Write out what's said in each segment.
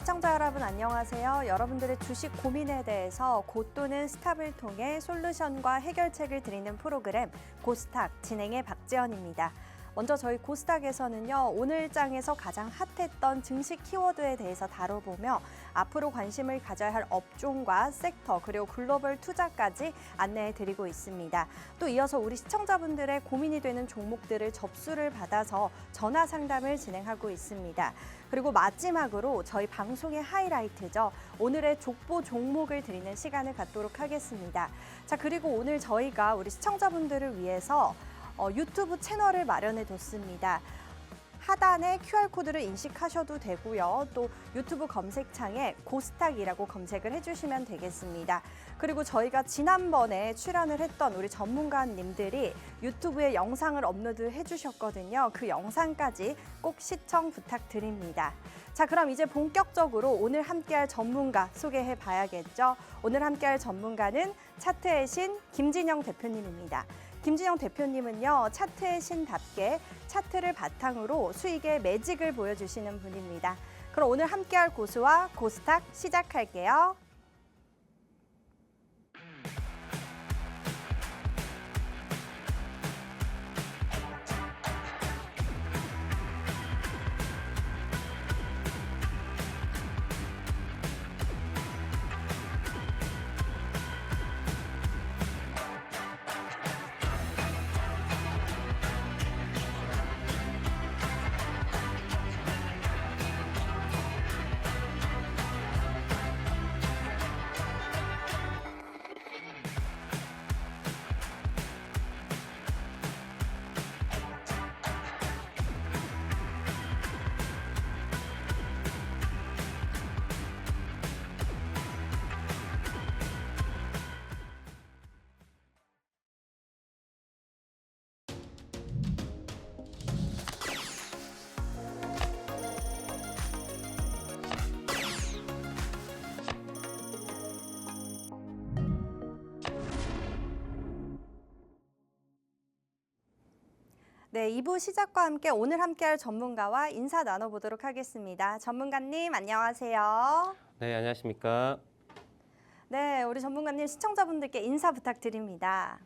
시청자 여러분 안녕하세요. 여러분들의 주식 고민에 대해서 곧도는 스탑을 통해 솔루션과 해결책을 드리는 프로그램 고스탁 진행의 박지연입니다. 먼저 저희 고스탁에서는요, 오늘 장에서 가장 핫했던 증시 키워드에 대해서 다뤄보며 앞으로 관심을 가져야 할 업종과 섹터 그리고 글로벌 투자까지 안내해드리고 있습니다. 또 이어서 우리 시청자분들의 고민이 되는 종목들을 접수를 받아서 전화 상담을 진행하고 있습니다. 그리고 마지막으로 저희 방송의 하이라이트죠. 오늘의 족보 종목을 드리는 시간을 갖도록 하겠습니다. 자, 그리고 오늘 저희가 우리 시청자분들을 위해서 유튜브 채널을 마련해 뒀습니다. 하단에 QR코드를 인식하셔도 되고요. 또 유튜브 검색창에 고스탁이라고 검색을 해주시면 되겠습니다. 그리고 저희가 지난번에 출연을 했던 우리 전문가님들이 유튜브에 영상을 업로드 해주셨거든요. 그 영상까지 꼭 시청 부탁드립니다. 자, 그럼 이제 본격적으로 오늘 함께할 전문가 소개해 봐야겠죠. 오늘 함께할 전문가는 차트의 신 김진영 대표님입니다. 김진영 대표님은요, 차트의 신답게 차트를 바탕으로 수익의 매직을 보여주시는 분입니다. 그럼 오늘 함께할 고수와 고스탁 시작할게요. 네, 2부 시작과 함께 오늘 함께할 전문가와 인사 나눠보도록 하겠습니다. 전문가님, 안녕하세요. 네, 안녕하십니까. 네, 우리 전문가님 시청자분들께 인사 부탁드립니다.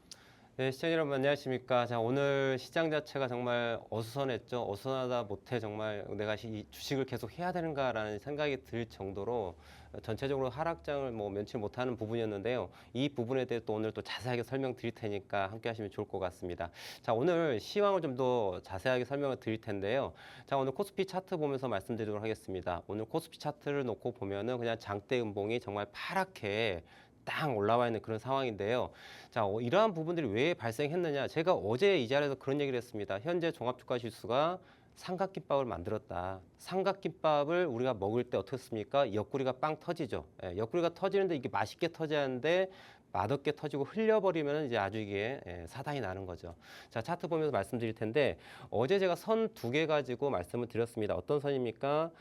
네, 시청자 여러분 안녕하십니까. 자, 오늘 시장 자체가 정말 어수선했죠. 어수선하다 못해 정말 내가 이 주식을 계속 해야 되는가라는 생각이 들 정도로 전체적으로 하락장을 면치 못하는 부분이었는데요. 이 부분에 대해 또 오늘 또 자세하게 설명드릴 테니까 함께 하시면 좋을 것 같습니다. 자, 오늘 시황을 좀 더 자세하게 설명을 드릴 텐데요. 자, 오늘 코스피 차트 보면서 말씀드리도록 하겠습니다. 오늘 코스피 차트를 놓고 보면은 그냥 장대 음봉이 정말 파랗게 딱 올라와 있는 그런 상황인데요. 자, 이러한 부분들이 왜 발생했느냐. 제가 어제 이 자리에서 그런 얘기를 했습니다. 현재 종합주가지수가 삼각김밥을 만들었다. 삼각김밥을 우리가 먹을 때 어떻습니까? 옆구리가 빵 터지죠. 예, 옆구리가 터지는데 이게 맛있게 터져야 하는데 맛없게 터지고 흘려버리면 이제 아주 이게 사단이 나는 거죠. 자, 차트 보면서 말씀드릴 텐데 어제 제가 선 2개 가지고 말씀을 드렸습니다. 어떤 선입니까?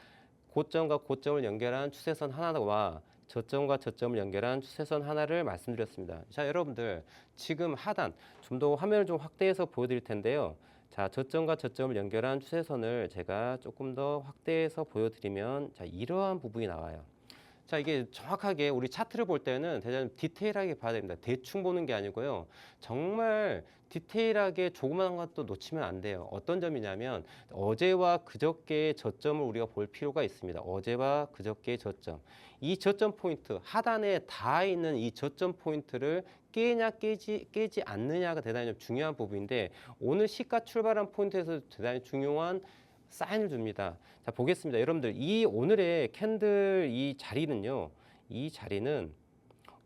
고점과 고점을 연결한 추세선 하나와 저점과 저점을 연결한 추세선 하나를 말씀드렸습니다. 자, 여러분들 지금 하단 좀 더 화면을 좀 확대해서 보여드릴 텐데요. 자, 저점과 저점을 연결한 추세선을 제가 조금 더 확대해서 보여드리면 자, 이러한 부분이 나와요. 자, 이게 정확하게 우리 차트를 볼 때는 대단히 디테일하게 봐야 됩니다. 대충 보는 게 아니고요. 정말 디테일하게 조그마한 것도 놓치면 안 돼요. 어떤 점이냐면 어제와 그저께의 저점을 우리가 볼 필요가 있습니다. 어제와 그저께의 저점. 이 저점 포인트, 하단에 닿아 있는 이 저점 포인트를 깨냐 깨지 않느냐가 대단히 중요한 부분인데 오늘 시가 출발한 포인트에서 대단히 중요한 사인을 줍니다. 자, 보겠습니다. 여러분들, 이 오늘의 캔들 이 자리는요, 이 자리는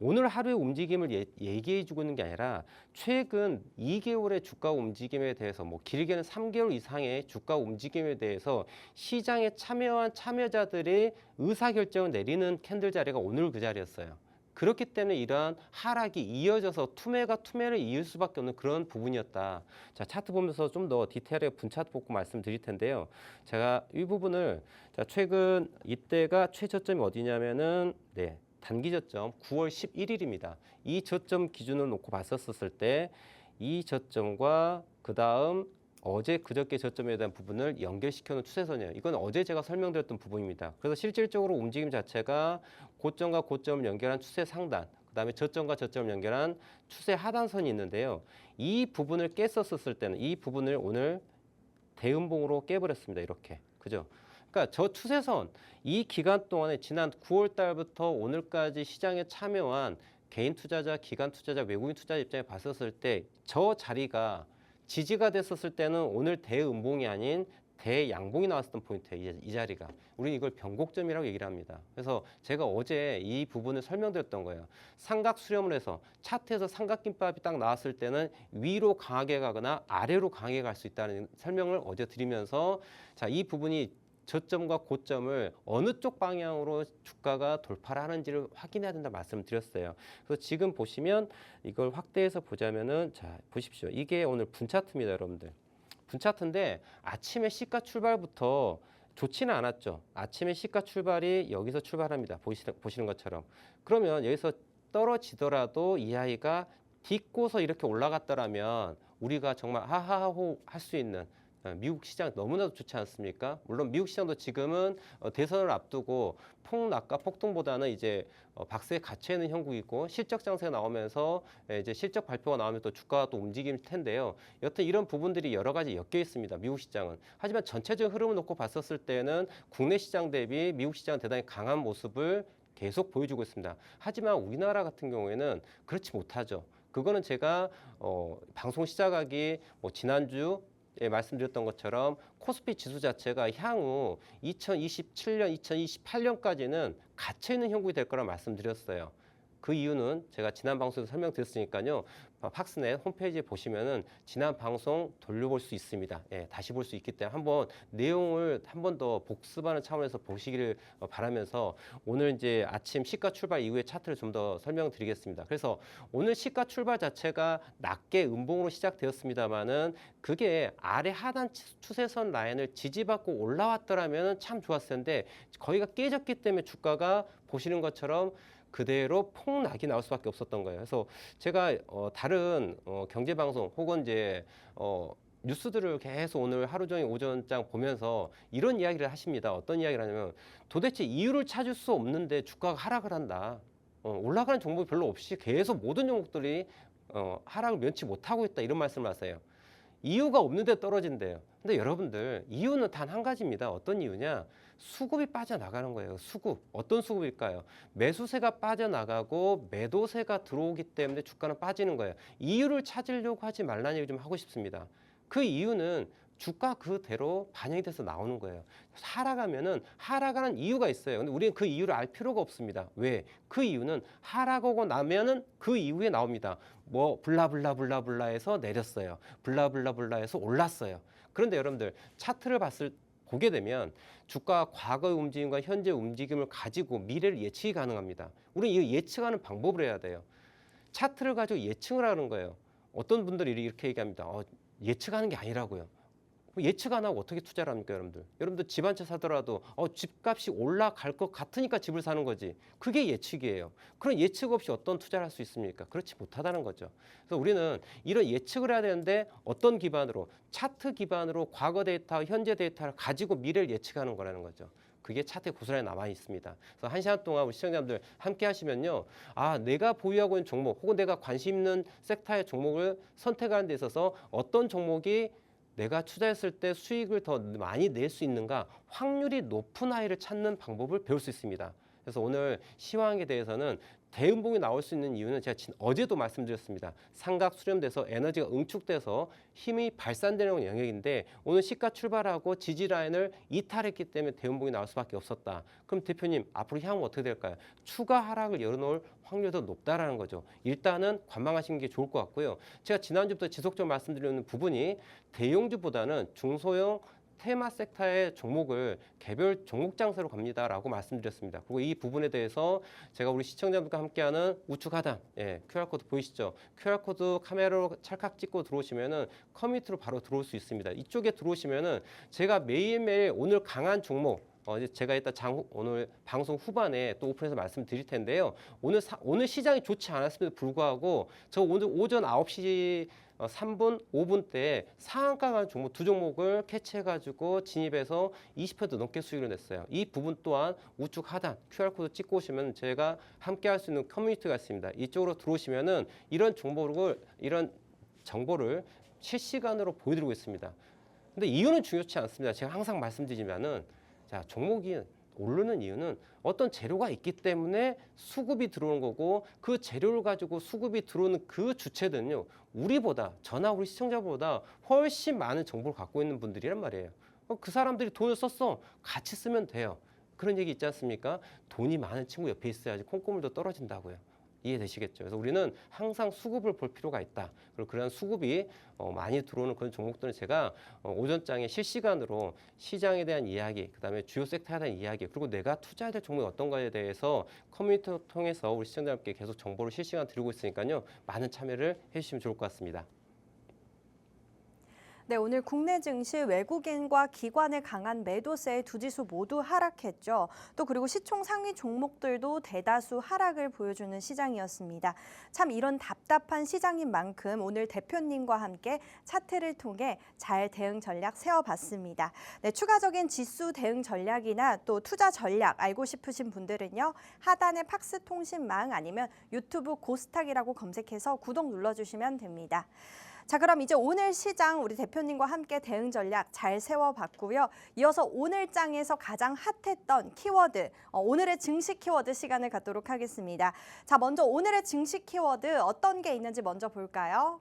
오늘 하루의 움직임을 얘기해 주고 있는 게 아니라 최근 2개월의 주가 움직임에 대해서 길게는 3개월 이상의 주가 움직임에 대해서 시장에 참여한 참여자들의 의사결정을 내리는 캔들 자리가 오늘 그 자리였어요. 그렇기 때문에 이러한 하락이 이어져서 투매가 투매를 이을 수밖에 없는 그런 부분이었다. 자, 차트 보면서 좀 더 디테일하게 분차트 보고 말씀드릴 텐데요. 제가 이 부분을 자, 최근 이때가 최저점이 어디냐면은 단기 저점 9월 11일입니다. 이 저점 기준을 놓고 봤었을 때 이 저점과 그 다음 어제 그저께 저점에 대한 부분을 연결시켜놓은 추세선이에요. 이건 어제 제가 설명드렸던 부분입니다. 그래서 실질적으로 움직임 자체가 고점과 고점을 연결한 추세 상단, 그다음에 저점과 저점을 연결한 추세 하단선이 있는데요. 이 부분을 깼었을 때는 이 부분을 오늘 대음봉으로 깨버렸습니다. 이렇게. 그죠? 그러니까 저 추세선 이 기간 동안에 지난 9월 달부터 오늘까지 시장에 참여한 개인 투자자, 기관 투자자, 외국인 투자자 입장에 봤었을 때 저 자리가 지지가 됐었을 때는 오늘 대음봉이 아닌 대양봉이 나왔었던 포인트예요. 이 자리가. 우리는 이걸 변곡점이라고 얘기를 합니다. 그래서 제가 어제 이 부분을 설명드렸던 거예요. 삼각 수렴을 해서 차트에서 삼각김밥이 딱 나왔을 때는 위로 강하게 가거나 아래로 강하게 갈 수 있다는 설명을 어제 드리면서 자, 이 부분이 저점과 고점을 어느 쪽 방향으로 주가가 돌파를 하는지를 확인해야 된다 말씀을 드렸어요. 그래서 지금 보시면 이걸 확대해서 보자면은 자, 보십시오. 이게 오늘 분 차트입니다, 여러분들. 분 차트인데 아침에 시가 출발부터 좋지는 않았죠. 아침에 시가 출발이 여기서 출발합니다. 보시는 것처럼. 그러면 여기서 떨어지더라도 이 아이가 딛고서 이렇게 올라갔더라면 우리가 정말 하하호 할 수 있는 미국 시장 너무나도 좋지 않습니까? 물론 미국 시장도 지금은 대선을 앞두고 폭락과 폭등보다는 이제 박스에 갇혀 있는 형국이고 실적 장세가 나오면서 이제 실적 발표가 나오면 또 주가가 또 움직일 텐데요. 여튼 이런 부분들이 여러 가지 엮여 있습니다. 미국 시장은. 하지만 전체적인 흐름을 놓고 봤었을 때는 국내 시장 대비 미국 시장은 대단히 강한 모습을 계속 보여주고 있습니다. 하지만 우리나라 같은 경우에는 그렇지 못하죠. 그거는 제가 방송 시작하기 지난주 말씀드렸던 것처럼 코스피 지수 자체가 향후 2027년, 2028년까지는 갇혀있는 형국이 될 거라 말씀드렸어요. 그 이유는 제가 지난 방송에서 설명드렸으니까요. 팍스넷 홈페이지에 보시면은 지난 방송 돌려볼 수 있습니다. 예, 다시 볼 수 있기 때문에 한번 내용을 한 번 더 복습하는 차원에서 보시기를 바라면서 오늘 이제 아침 시가 출발 이후의 차트를 좀 더 설명드리겠습니다. 그래서 오늘 시가 출발 자체가 낮게 음봉으로 시작되었습니다만은 그게 아래 하단 추세선 라인을 지지받고 올라왔더라면 참 좋았을 텐데 거기가 깨졌기 때문에 주가가 보시는 것처럼 그대로 폭락이 나올 수밖에 없었던 거예요. 그래서 제가 다른 경제 방송 혹은 이제 뉴스들을 계속 오늘 하루 종일 오전장 보면서 이런 이야기를 하십니다. 어떤 이야기를 하냐면 도대체 이유를 찾을 수 없는데 주가가 하락을 한다. 올라가는 종목이 별로 없이 계속 모든 종목들이 하락을 면치 못하고 있다. 이런 말씀을 하세요. 이유가 없는데 떨어진대요. 근데 여러분들 이유는 단 한 가지입니다. 어떤 이유냐? 수급이 빠져나가는 거예요. 수급. 어떤 수급일까요? 매수세가 빠져나가고 매도세가 들어오기 때문에 주가는 빠지는 거예요. 이유를 찾으려고 하지 말라는 얘기 좀 하고 싶습니다. 그 이유는 주가 그대로 반영이 돼서 나오는 거예요. 하락하면은 하락하는 이유가 있어요. 근데 우리는 그 이유를 알 필요가 없습니다. 왜? 그 이유는 하락하고 나면은 그 이후에 나옵니다. 뭐 블라블라블라블라해서 내렸어요. 블라블라블라해서 올랐어요. 그런데 여러분들 차트를 보게 되면 주가 과거의 움직임과 현재 움직임을 가지고 미래를 예측이 가능합니다. 우리는 이 예측하는 방법을 해야 돼요. 차트를 가지고 예측을 하는 거예요. 어떤 분들이 이렇게 얘기합니다. 예측하는 게 아니라고요. 예측 안 하고 어떻게 투자를 합니까, 여러분들? 여러분들 집 한 채 사더라도 집값이 올라갈 것 같으니까 집을 사는 거지. 그게 예측이에요. 그런 예측 없이 어떤 투자를 할 수 있습니까? 그렇지 못하다는 거죠. 그래서 우리는 이런 예측을 해야 되는데 어떤 기반으로? 차트 기반으로 과거 데이터, 현재 데이터를 가지고 미래를 예측하는 거라는 거죠. 그게 차트에 고스란히 남아 있습니다. 그래서 한 시간 동안 우리 시청자분들 함께 하시면요. 내가 보유하고 있는 종목 혹은 내가 관심 있는 섹터의 종목을 선택하는 데 있어서 어떤 종목이 내가 투자했을 때 수익을 더 많이 낼 수 있는가 확률이 높은 아이를 찾는 방법을 배울 수 있습니다. 그래서 오늘 시황에 대해서는 대음봉이 나올 수 있는 이유는 제가 어제도 말씀드렸습니다. 삼각 수렴돼서 에너지가 응축돼서 힘이 발산되는 영역인데 오늘 시가 출발하고 지지 라인을 이탈했기 때문에 대음봉이 나올 수밖에 없었다. 그럼 대표님 앞으로 향후 어떻게 될까요? 추가 하락을 열어놓을 확률이 더 높다라는 거죠. 일단은 관망하시는 게 좋을 것 같고요. 제가 지난주부터 지속적으로 말씀드리는 부분이 대형주보다는 중소형 테마 섹터의 종목을 개별 종목 장세로 갑니다라고 말씀드렸습니다. 그리고 이 부분에 대해서 제가 우리 시청자분들과 함께하는 우측 하단, QR코드 보이시죠? QR코드 카메라로 찰칵 찍고 들어오시면은 커뮤니티로 바로 들어올 수 있습니다. 이쪽에 들어오시면은 제가 매일매일 오늘 강한 종목, 제가 이따 오늘 방송 후반에 또 오픈해서 말씀드릴 텐데요. 오늘 시장이 좋지 않았음에도 불구하고 저 오늘 오전 9시 3분, 5분 때 상한가 간 종목 두 종목을 캐치해가지고 진입해서 20% 넘게 수익을 냈어요. 이 부분 또한 우측 하단 QR코드 찍고 오시면 제가 함께 할 수 있는 커뮤니티가 있습니다. 이쪽으로 들어오시면은 이런 정보를 실시간으로 보여드리고 있습니다. 근데 이유는 중요치 않습니다. 제가 항상 말씀드리지만은 자, 종목이 오르는 이유는 어떤 재료가 있기 때문에 수급이 들어오는 거고 그 재료를 가지고 수급이 들어오는 그 주체들은요. 우리보다 저나 우리 시청자보다 훨씬 많은 정보를 갖고 있는 분들이란 말이에요. 그 사람들이 돈을 썼어. 같이 쓰면 돼요. 그런 얘기 있지 않습니까? 돈이 많은 친구 옆에 있어야지 콩고물도 떨어진다고요. 이해되시겠죠? 그래서 우리는 항상 수급을 볼 필요가 있다. 그리고 그런 수급이 많이 들어오는 그런 종목들은 제가 오전장에 실시간으로 시장에 대한 이야기, 그다음에 주요 섹터에 대한 이야기, 그리고 내가 투자해야 될 종목이 어떤가에 대해서 커뮤니티를 통해서 우리 시청자님께 계속 정보를 실시간 드리고 있으니까요. 많은 참여를 해주시면 좋을 것 같습니다. 네, 오늘 국내 증시 외국인과 기관의 강한 매도세에 두 지수 모두 하락했죠. 또 그리고 시총 상위 종목들도 대다수 하락을 보여주는 시장이었습니다. 참 이런 답답한 시장인 만큼 오늘 대표님과 함께 차트를 통해 잘 대응 전략 세워봤습니다. 네, 추가적인 지수 대응 전략이나 또 투자 전략 알고 싶으신 분들은요. 하단의 팍스 통신망 아니면 유튜브 고스탁이라고 검색해서 구독 눌러주시면 됩니다. 자, 그럼 이제 오늘 시장 우리 대표님과 함께 대응 전략 잘 세워봤고요. 이어서 오늘 장에서 가장 핫했던 키워드, 오늘의 증시 키워드 시간을 갖도록 하겠습니다. 자, 먼저 오늘의 증시 키워드 어떤 게 있는지 먼저 볼까요?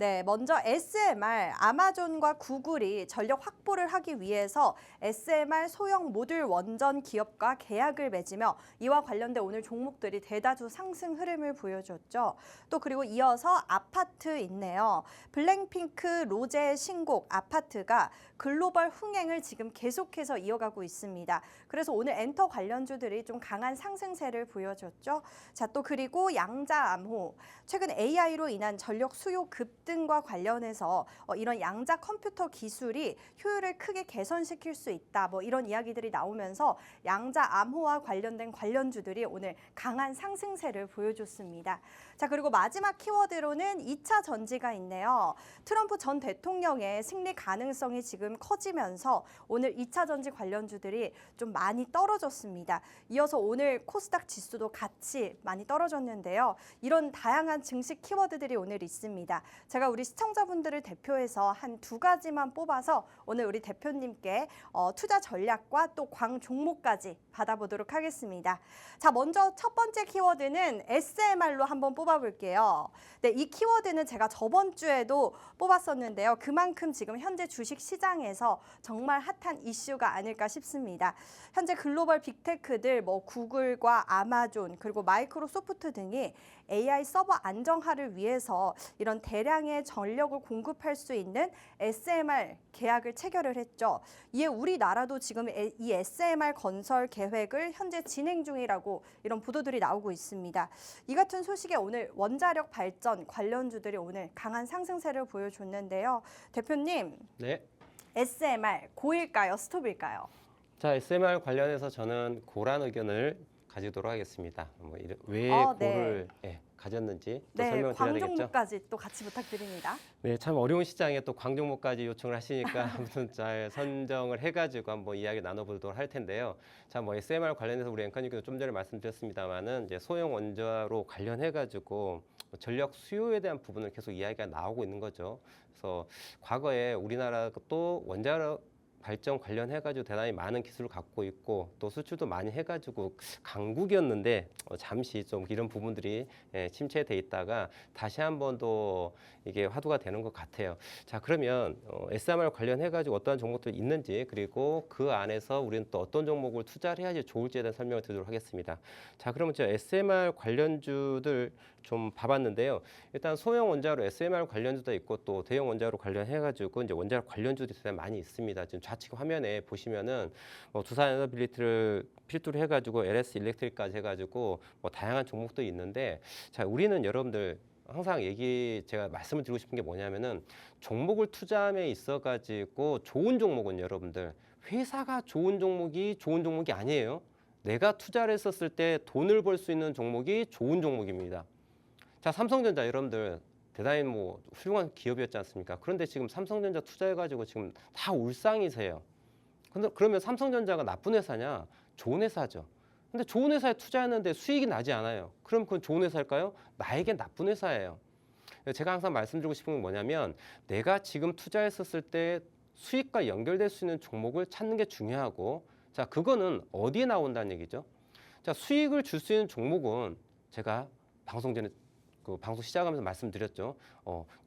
네, 먼저 SMR, 아마존과 구글이 전력 확보를 하기 위해서 SMR 소형 모듈 원전 기업과 계약을 맺으며 이와 관련된 오늘 종목들이 대다수 상승 흐름을 보여줬죠. 또 그리고 이어서 아파트 있네요. 블랙핑크 로제의 신곡 아파트가 글로벌 흥행을 지금 계속해서 이어가고 있습니다. 그래서 오늘 엔터 관련주들이 좀 강한 상승세를 보여줬죠. 자, 또 그리고 양자암호, 최근 AI로 인한 전력 수요 급등과 관련해서 이런 양자 컴퓨터 기술이 효율을 크게 개선시킬 수 있다. 뭐 이런 이야기들이 나오면서 양자암호와 관련된 관련주들이 오늘 강한 상승세를 보여줬습니다. 자, 그리고 마지막 키워드로는 2차 전지가 있네요. 트럼프 전 대통령의 승리 가능성이 지금 커지면서 오늘 2차 전지 관련주들이 좀 많이 떨어졌습니다. 이어서 오늘 코스닥 지수도 같이 많이 떨어졌는데요. 이런 다양한 증시 키워드들이 오늘 있습니다. 제가 우리 시청자분들을 대표해서 한 두 가지만 뽑아서 오늘 우리 대표님께 투자 전략과 또 광 종목까지 받아보도록 하겠습니다. 자, 먼저 첫 번째 키워드는 SMR로 한번 뽑아볼게요. 네, 이 키워드는 제가 저번 주에도 뽑았었는데요. 그만큼 지금 현재 주식 시장에서 정말 핫한 이슈가 아닐까 싶습니다. 현재 글로벌 빅테크들 뭐 구글과 아마존 그리고 마이크로소프트 등이 AI 서버 안정화를 위해서 이런 대량의 전력을 공급할 수 있는 SMR 계약을 체결을 했죠. 이에 우리나라도 지금 이 SMR 건설 계획을 현재 진행 중이라고 이런 보도들이 나오고 있습니다. 이 같은 소식에 오늘 원자력 발전 관련주들이 오늘 강한 상승세를 보여줬는데요. 대표님, 네. SMR 고일까요? 스톱일까요? 자, SMR 관련해서 저는 고란 의견을 가지도록 하겠습니다. 왜 네. 고를 가졌는지 또 네, 설명을 드려야 되겠죠. 광종목까지 또 같이 부탁드립니다. 네, 참 어려운 시장에 또 광종목까지 요청을 하시니까 아무튼 잘 선정을 해가지고 한번 이야기 나눠보도록 할 텐데요. 자, 뭐 SMR 관련해서 우리 앵커님께도 좀 전에 말씀드렸습니다만은 이제 소형 원자로 관련해가지고 전력 수요에 대한 부분을 계속 이야기가 나오고 있는 거죠. 그래서 과거에 우리나라도 원자력 발전 관련해가지고 대단히 많은 기술을 갖고 있고 또 수출도 많이 해가지고 강국이었는데 잠시 좀 이런 부분들이 침체돼 있다가 다시 한번 또 이게 화두가 되는 것 같아요. 자, 그러면 SMR 관련해가지고 어떠한 종목들이 있는지 그리고 그 안에서 우리는 또 어떤 종목을 투자를 해야지 좋을지에 대한 설명을 드리도록 하겠습니다. 자, 그러면 제가 SMR 관련주들 좀 봐봤는데요. 일단 소형 원자로 SMR 관련주도 있고 또 대형 원자로 관련해가지고 이제 원자력 관련주들이 대단히 많이 있습니다. 지금 좌측 화면에 보시면은 두산 에너빌리티를 필두로 해가지고 LS 일렉트릭까지 해가지고 다양한 종목도 있는데 자, 우리는 여러분들 항상 제가 말씀을 드리고 싶은 게 뭐냐면은 종목을 투자함에 있어가지고 좋은 종목은 여러분들 회사가 좋은 종목이 아니에요. 내가 투자를 했었을 때 돈을 벌 수 있는 종목이 좋은 종목입니다. 자, 삼성전자 여러분들 대단히 뭐 훌륭한 기업이었지 않습니까? 그런데 지금 삼성전자 투자해가지고 지금 다 울상이세요. 근데 그러면 삼성전자가 나쁜 회사냐? 좋은 회사죠. 근데 좋은 회사에 투자했는데 수익이 나지 않아요. 그럼 그건 좋은 회사일까요? 나에겐 나쁜 회사예요. 제가 항상 말씀드리고 싶은 건 뭐냐면 내가 지금 투자했었을 때 수익과 연결될 수 있는 종목을 찾는 게 중요하고, 자, 그거는 어디에 나온다는 얘기죠? 자, 수익을 줄 수 있는 종목은 제가 방송 전에 방송 시작하면서 말씀드렸죠.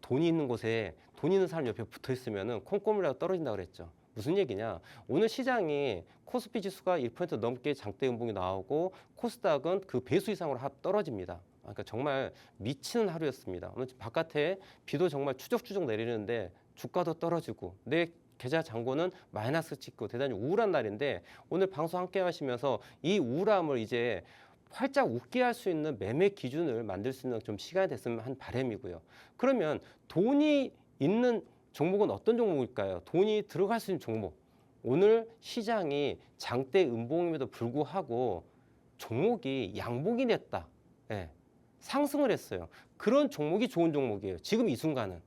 돈이 있는 곳에 돈 있는 사람 옆에 붙어 있으면은 콩고물이라도 떨어진다 그랬죠. 무슨 얘기냐? 오늘 시장이 코스피 지수가 1% 넘게 장대 음봉이 나오고 코스닥은 그 배수 이상으로 떨어집니다. 그러니까 정말 미치는 하루였습니다. 오늘 바깥에 비도 정말 추적추적 내리는데 주가도 떨어지고 내 계좌 잔고는 마이너스 찍고 대단히 우울한 날인데, 오늘 방송 함께 하시면서 이 우울함을 이제 활짝 웃게 할 수 있는 매매 기준을 만들 수 있는 좀 시간이 됐으면 한 바람이고요. 그러면 돈이 있는 종목은 어떤 종목일까요? 돈이 들어갈 수 있는 종목. 오늘 시장이 장대 음봉임에도 불구하고 종목이 양봉이 됐다. 예, 상승을 했어요. 그런 종목이 좋은 종목이에요. 지금 이 순간은.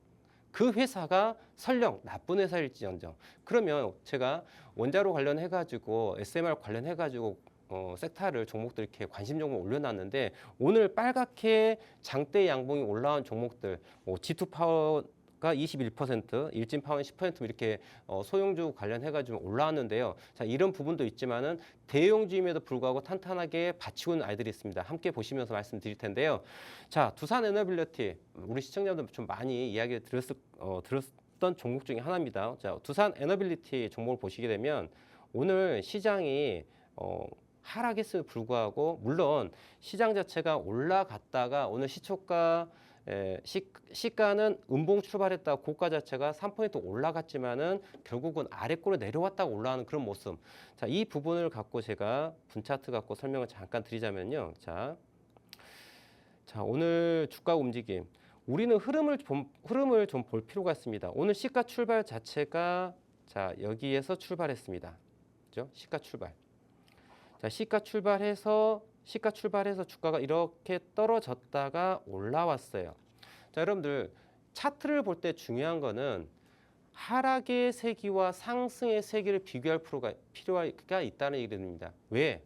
그 회사가 설령 나쁜 회사일지언정. 그러면 제가 원자로 관련해가지고 SMR 관련해가지고 섹터를 종목들 이렇게 관심 종목 올려놨는데, 오늘 빨갛게 장대 양봉이 올라온 종목들, G2 파워가 21%, 일진 파워는 10% 이렇게 소형주 관련해가지고 올라왔는데요. 자, 이런 부분도 있지만은 대형주임에도 불구하고 탄탄하게 받치고 있는 아이들이 있습니다. 함께 보시면서 말씀드릴 텐데요. 자, 두산 에너빌리티, 우리 시청자들 좀 많이 이야기를 들었던 종목 중에 하나입니다. 자, 두산 에너빌리티 종목을 보시게 되면 오늘 시장이 하락했음에도 불구하고, 물론 시장 자체가 올라갔다가 오늘 시가는 음봉 출발했다 고가 자체가 3% 올라갔지만은 결국은 아래꼴로 내려왔다가 올라가는 그런 모습. 자, 이 부분을 갖고 제가 분차트 갖고 설명을 잠깐 드리자면요. 자, 오늘 주가 움직임. 우리는 흐름을 좀 볼 필요가 있습니다. 오늘 시가 출발 자체가 자, 여기에서 출발했습니다. 그죠? 시가 출발. 자, 시가 출발해서 주가가 이렇게 떨어졌다가 올라왔어요. 자, 여러분들 차트를 볼 때 중요한 거는 하락의 세기와 상승의 세기를 비교할 필요가 있다는 얘기입니다. 왜?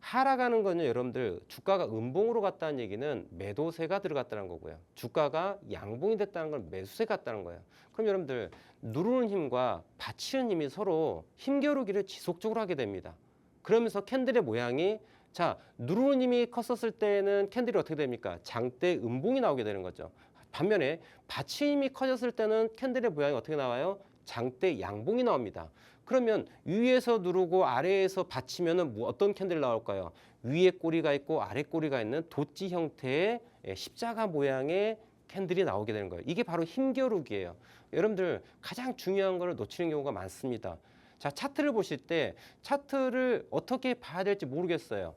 하락하는 거는 여러분들 주가가 음봉으로 갔다는 얘기는 매도세가 들어갔다는 거고요. 주가가 양봉이 됐다는 건 매수세가 갔다는 거예요. 그럼 여러분들 누르는 힘과 받치는 힘이 서로 힘겨루기를 지속적으로 하게 됩니다. 그러면서 캔들의 모양이, 자, 누르는 힘이 컸었을 때는 캔들이 어떻게 됩니까? 장대 음봉이 나오게 되는 거죠. 반면에 받치는 힘이 커졌을 때는 캔들의 모양이 어떻게 나와요? 장대 양봉이 나옵니다. 그러면 위에서 누르고 아래에서 받치면은 어떤 캔들이 나올까요? 위에 꼬리가 있고 아래 꼬리가 있는 도지 형태의 십자가 모양의 캔들이 나오게 되는 거예요. 이게 바로 힘겨루기예요. 여러분들 가장 중요한 걸 놓치는 경우가 많습니다. 자, 차트를 보실 때 차트를 어떻게 봐야 될지 모르겠어요.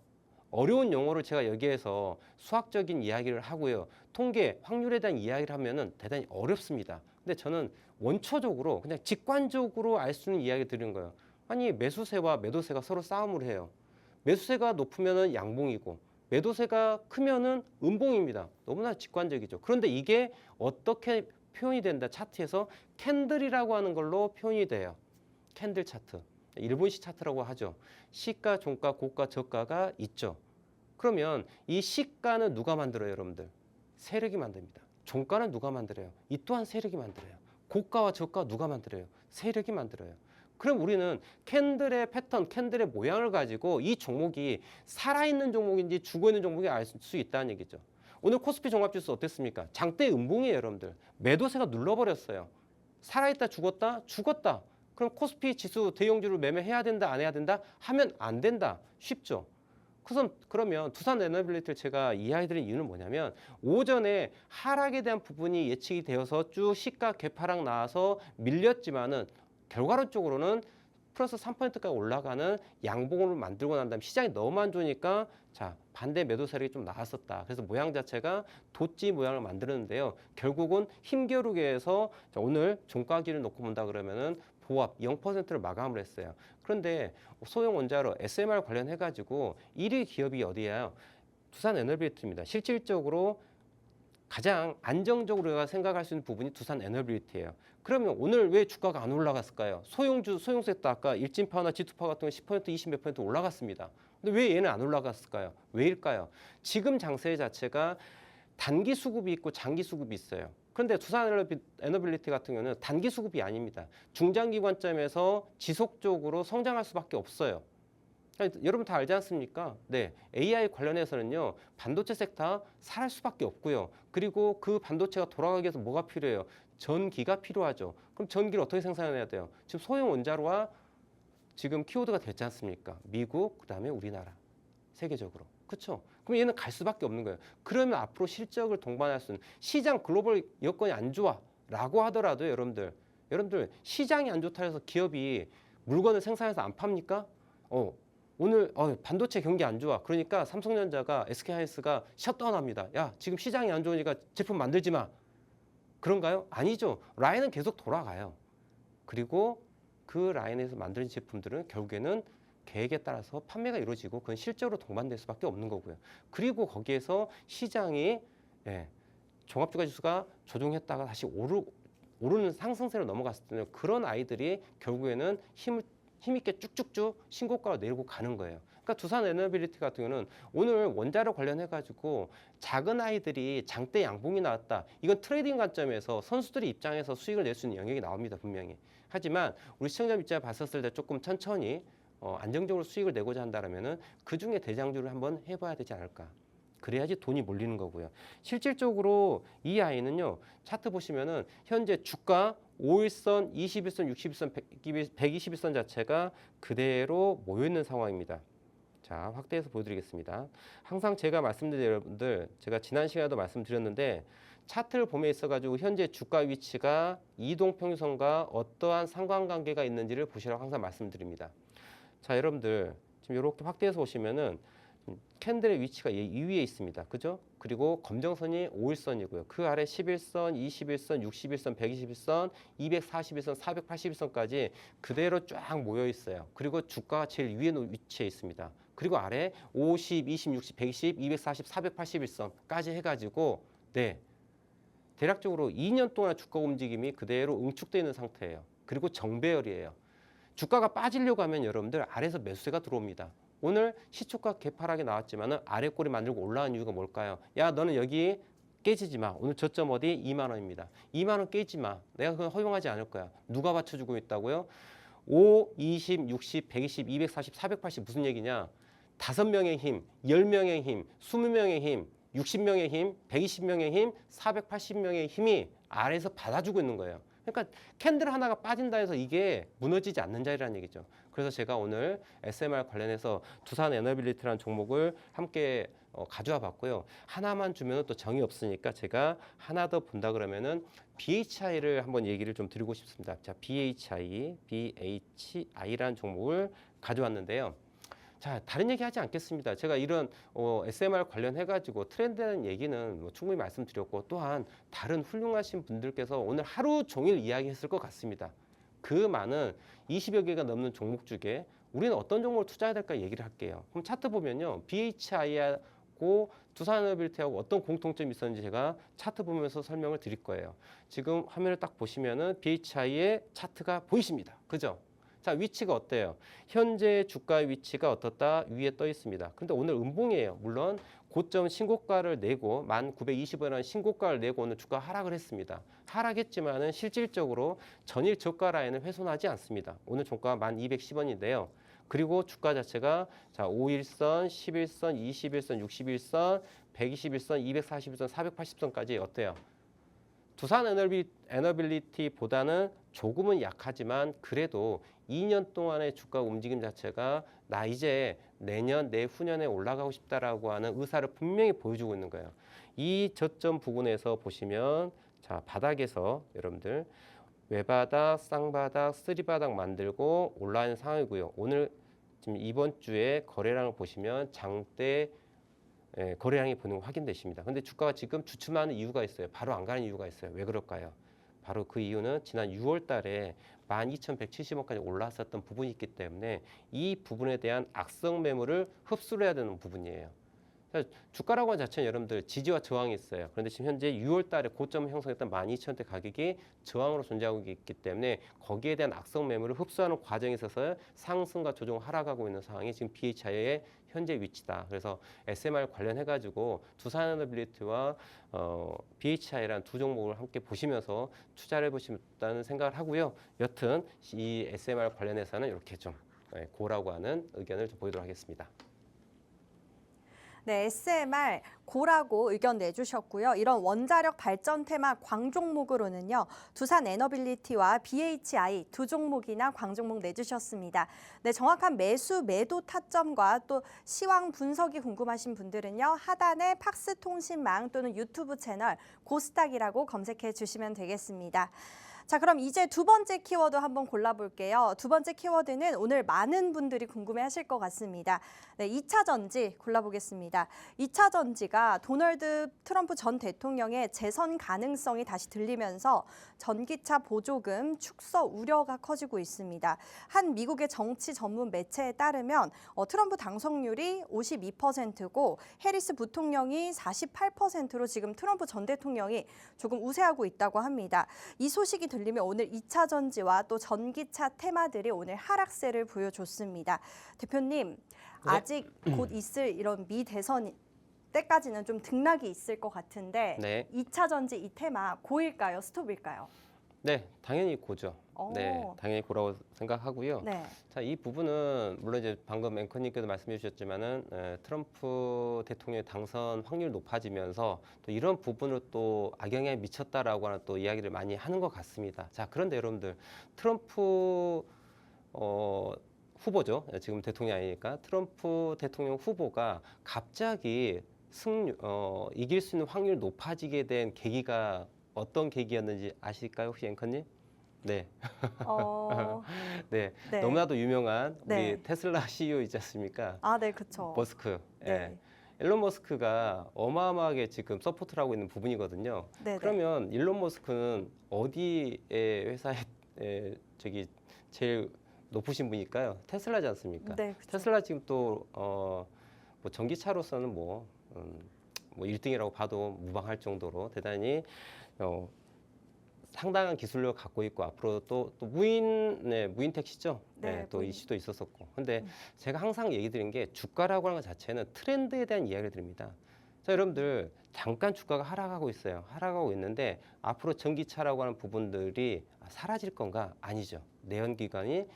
어려운 용어를 제가 여기에서 수학적인 이야기를 하고요. 통계, 확률에 대한 이야기를 하면은 대단히 어렵습니다. 근데 저는 원초적으로 그냥 직관적으로 알 수 있는 이야기 드리는 거예요. 아니, 매수세와 매도세가 서로 싸움을 해요. 매수세가 높으면은 양봉이고 매도세가 크면은 음봉입니다. 너무나 직관적이죠. 그런데 이게 어떻게 표현이 된다? 차트에서 캔들이라고 하는 걸로 표현이 돼요. 캔들 차트, 일본식 차트라고 하죠. 시가, 종가, 고가, 저가가 있죠. 그러면 이 시가는 누가 만들어요, 여러분들? 세력이 만듭니다. 종가는 누가 만들어요? 이 또한 세력이 만들어요. 고가와 저가 누가 만들어요? 세력이 만들어요. 그럼 우리는 캔들의 패턴, 캔들의 모양을 가지고 이 종목이 살아있는 종목인지 죽어있는 종목인지 알 수 있다는 얘기죠. 오늘 코스피 종합지수 어땠습니까? 장대 음봉이에요, 여러분들. 매도세가 눌러버렸어요. 살아있다, 죽었다? 죽었다. 그럼 코스피 지수 대형주를 매매해야 된다, 안 해야 된다? 하면 안 된다. 쉽죠. 그러면 두산 에너빌리티를 제가 이야기드린 이유는 뭐냐면, 오전에 하락에 대한 부분이 예측이 되어서 쭉 시가 개파락 나와서 밀렸지만은 결과론적으로는 플러스 3%까지 올라가는 양봉을 만들고 난 다음에 시장이 너무 안 좋으니까 자, 반대 매도 세력이 좀 나왔었다. 그래서 모양 자체가 도지 모양을 만들었는데요. 결국은 힘겨루기에서 오늘 종가기를 놓고 본다 그러면은 보합 0%를 마감을 했어요. 그런데 소형 원자로 SMR 관련해가지고 1위 기업이 어디예요? 두산 에너빌리티입니다. 실질적으로 가장 안정적으로 우리가 생각할 수 있는 부분이 두산 에너빌리티예요. 그러면 오늘 왜 주가가 안 올라갔을까요? 소형주도 아까 일진파나 G2파 같은 거 10% 20 몇 % 올라갔습니다. 근데 왜 얘는 안 올라갔을까요? 왜일까요? 지금 장세 자체가 단기 수급이 있고 장기 수급이 있어요. 그런데 두산 에너빌리티 같은 경우는 단기 수급이 아닙니다. 중장기 관점에서 지속적으로 성장할 수밖에 없어요. 여러분 다 알지 않습니까? 네, AI 관련해서는요, 반도체 섹터 살할 수밖에 없고요. 그리고 그 반도체가 돌아가기 위해서 뭐가 필요해요? 전기가 필요하죠. 그럼 전기를 어떻게 생산해야 돼요? 지금 소형 원자로와 지금 키워드가 됐지 않습니까? 미국, 그다음에 우리나라, 세계적으로. 그렇죠? 그럼 얘는 갈 수밖에 없는 거예요. 그러면 앞으로 실적을 동반할 수 있는 시장 글로벌 여건이 안 좋아라고 하더라도 여러분들 시장이 안 좋다 해서 기업이 물건을 생산해서 안 팝니까? 오늘 반도체 경기 안 좋아. 그러니까 삼성전자가 SK하이닉스가 셧다운합니다. 야, 지금 시장이 안 좋으니까 제품 만들지 마. 그런가요? 아니죠. 라인은 계속 돌아가요. 그리고 그 라인에서 만든 제품들은 결국에는 계획에 따라서 판매가 이루어지고 그건 실적으로 동반될 수밖에 없는 거고요. 그리고 거기에서 시장이 종합주가지수가 조정했다가 다시 오르는 상승세로 넘어갔을 때는 그런 아이들이 결국에는 힘있게 쭉쭉쭉 신고가를 내리고 가는 거예요. 그러니까 두산 에너빌리티 같은 경우는 오늘 원자로 관련해가지고 작은 아이들이 장대 양봉이 나왔다. 이건 트레이딩 관점에서 선수들의 입장에서 수익을 낼 수 있는 영역이 나옵니다. 분명히. 하지만 우리 시청자 입장에 봤었을 때 조금 천천히 안정적으로 수익을 내고자 한다면은 그 중에 대장주를 한번 해봐야 되지 않을까. 그래야지 돈이 몰리는 거고요. 실질적으로 이 아이는요, 차트 보시면은 현재 주가 5일선, 21선, 61선, 121선 자체가 그대로 모여있는 상황입니다. 자, 확대해서 보여드리겠습니다. 항상 제가 말씀드린 여러분들, 제가 지난 시간에도 말씀드렸는데 차트를 보면 있어가지고 현재 주가 위치가 이동평균선과 어떠한 상관관계가 있는지를 보시라고 항상 말씀드립니다. 자, 여러분들 지금 이렇게 확대해서 보시면은 캔들의 위치가 이 위에 있습니다. 그죠? 그리고 검정선이 5일선이고요. 그 아래 11선, 21선, 61선, 121선, 241선, 481선까지 그대로 쫙 모여 있어요. 그리고 주가가 제일 위에 위치해 있습니다. 그리고 아래 50, 20, 60, 120, 240, 481선까지 해가지고 대략적으로 2년 동안 주가 움직임이 그대로 응축되어 있는 상태예요. 그리고 정배열이에요. 주가가 빠지려고 하면 여러분들 아래에서 매수세가 들어옵니다. 오늘 시초가 개파락이 나왔지만 아래 꼬리 만들고 올라온 이유가 뭘까요? 야, 너는 여기 깨지지 마. 오늘 저점 어디? 2만 원입니다. 2만 원 깨지 마. 내가 그건 허용하지 않을 거야. 누가 받쳐주고 있다고요? 5, 20, 60, 120, 240, 480 무슨 얘기냐? 5명의 힘, 10명의 힘, 20명의 힘, 60명의 힘, 120명의 힘, 480명의 힘이 아래에서 받아주고 있는 거예요. 그러니까 캔들 하나가 빠진다 해서 이게 무너지지 않는 자리라는 얘기죠. 그래서 제가 오늘 SMR 관련해서 두산 에너빌리티라는 종목을 함께 가져와 봤고요. 하나만 주면 또 정이 없으니까 제가 하나 더 본다 그러면은 BHI를 한번 얘기를 좀 드리고 싶습니다. 자, BHI라는 종목을 가져왔는데요. 자, 다른 얘기 하지 않겠습니다. 제가 이런 SMR 관련해가지고 트렌드라는 얘기는 충분히 말씀드렸고 또한 다른 훌륭하신 분들께서 오늘 하루 종일 이야기했을 것 같습니다. 그 많은 20여 개가 넘는 종목 중에 우리는 어떤 종목을 투자해야 될까 얘기를 할게요. 그럼 차트 보면요. BHI하고 두산에너빌리티하고 어떤 공통점이 있었는지 제가 차트 보면서 설명을 드릴 거예요. 지금 화면을 딱 보시면은 BHI의 차트가 보이십니다. 그죠? 자, 위치가 어때요? 현재 주가의 위치가 어떻다? 위에 떠 있습니다. 근데 오늘 음봉이에요. 물론 고점 신고가를 내고 1920원이라는 신고가를 내고 오늘 주가 하락을 했습니다. 하락했지만은 실질적으로 전일 저가 라인을 훼손하지 않습니다. 오늘 종가가 1210원인데요. 그리고 주가 자체가 자, 5일선, 11선, 21선, 61선, 121선, 241선, 480선까지 어때요? 두산 에너빌리티보다는 조금은 약하지만 그래도 2년 동안의 주가 움직임 자체가 나 이제 내년, 내후년에 올라가고 싶다라고 하는 의사를 분명히 보여주고 있는 거예요. 이 저점 부분에서 보시면 자, 바닥에서 여러분들 외바닥, 쌍바닥, 쓰리바닥 만들고 올라가는 상황이고요. 오늘 지금 이번 주에 거래량을 보시면 장대 거래량이 보는 거 확인되십니다. 근데 주가가 지금 주춤하는 이유가 있어요. 바로 안 가는 이유가 있어요. 왜 그럴까요? 바로 그 이유는 지난 6월 달에 12,170원까지 올랐었던 부분이 있기 때문에 이 부분에 대한 악성 매물을 흡수를 해야 되는 부분이에요. 주가라고 하는 자체는 여러분들 지지와 저항이 있어요. 그런데 지금 현재 6월 달에 고점을 형성했던 12,000원대 가격이 저항으로 존재하고 있기 때문에 거기에 대한 악성 매물을 흡수하는 과정에 있어서 상승과 조정 하락하고 있는 상황이 지금 BHI의 현재 위치다. 그래서 SMR 관련해가지고 두산에너빌리티와 BHI라는 두 종목을 함께 보시면서 투자를 해보시다는 생각을 하고요. 여튼 이 SMR 관련해서는 이렇게 좀 고라고 하는 의견을 좀 보이도록 하겠습니다. 네, SMR 고라고 의견 내주셨고요. 이런 원자력 발전 테마 광 종목으로는요. 두산 에너빌리티와 BHI 두 종목이나 광 종목 내주셨습니다. 네, 정확한 매수 매도 타점과 또 시황 분석이 궁금하신 분들은요. 하단에 팍스통신망 또는 유튜브 채널 고스닥이라고 검색해 주시면 되겠습니다. 자, 그럼 이제 두 번째 키워드 한번 골라볼게요. 두 번째 키워드는 오늘 많은 분들이 궁금해하실 것 같습니다. 네, 2차 전지 골라보겠습니다. 2차 전지가 도널드 트럼프 전 대통령의 재선 가능성이 다시 들리면서 전기차 보조금 축소 우려가 커지고 있습니다. 한 미국의 정치 전문 매체에 따르면 트럼프 당선율이 52%고 해리스 부통령이 48%로 지금 트럼프 전 대통령이 조금 우세하고 있다고 합니다. 이 소식이 들리면 오늘 2차 전지와 또 전기차 테마들이 오늘 하락세를 보여줬습니다. 대표님, 네. 아직 곧 있을 이런 미 대선 때까지는 좀 등락이 있을 것 같은데 네. 2차 전지 이 테마 고일까요? 스톱일까요? 네, 당연히 고죠. 네, 당연히 고라고 생각하고요. 네. 자, 이 부분은 물론 이제 방금 앵커님께도 말씀해 주셨지만은 트럼프 대통령의 당선 확률이 높아지면서 또 이런 부분으로 또 악영향이 미쳤다라고 하는 또 이야기를 많이 하는 것 같습니다. 자, 그런데 여러분들 트럼프 후보죠. 지금 대통령이 아니니까 트럼프 대통령 후보가 갑자기 이길 수 있는 확률이 높아지게 된 계기가 어떤 계기였는지 아실까요, 혹시 앵커님? 네. 네. 네. 너무나도 유명한 우리 네. 테슬라 CEO 있지 않습니까? 아, 네, 그렇죠. 머스크. 네. 예. 일론 머스크가 어마어마하게 지금 서포트를 하고 있는 부분이거든요. 네, 그러면 일론 머스크는 어디에 회사에 저기 제일 높으신 분일까요? 테슬라지 않습니까? 네, 그렇죠. 테슬라 지금 또 뭐 전기차로서는 뭐 1등이라고 봐도 무방할 정도로 대단히 상당한 기술력을 갖고 있고 앞으로 또 무인 택시죠. 네, 또 무인. 이슈도 있었었고. 근데 제가 항상 얘기 드린 게 주가라고 하는 것 자체는 트렌드에 대한 이야기를 드립니다. 자, 여러분들 잠깐 주가가 하락하고 있어요. 하락하고 있는데 앞으로 전기차라고 하는 부분들이 사라질 건가? 아니죠. 내연기관이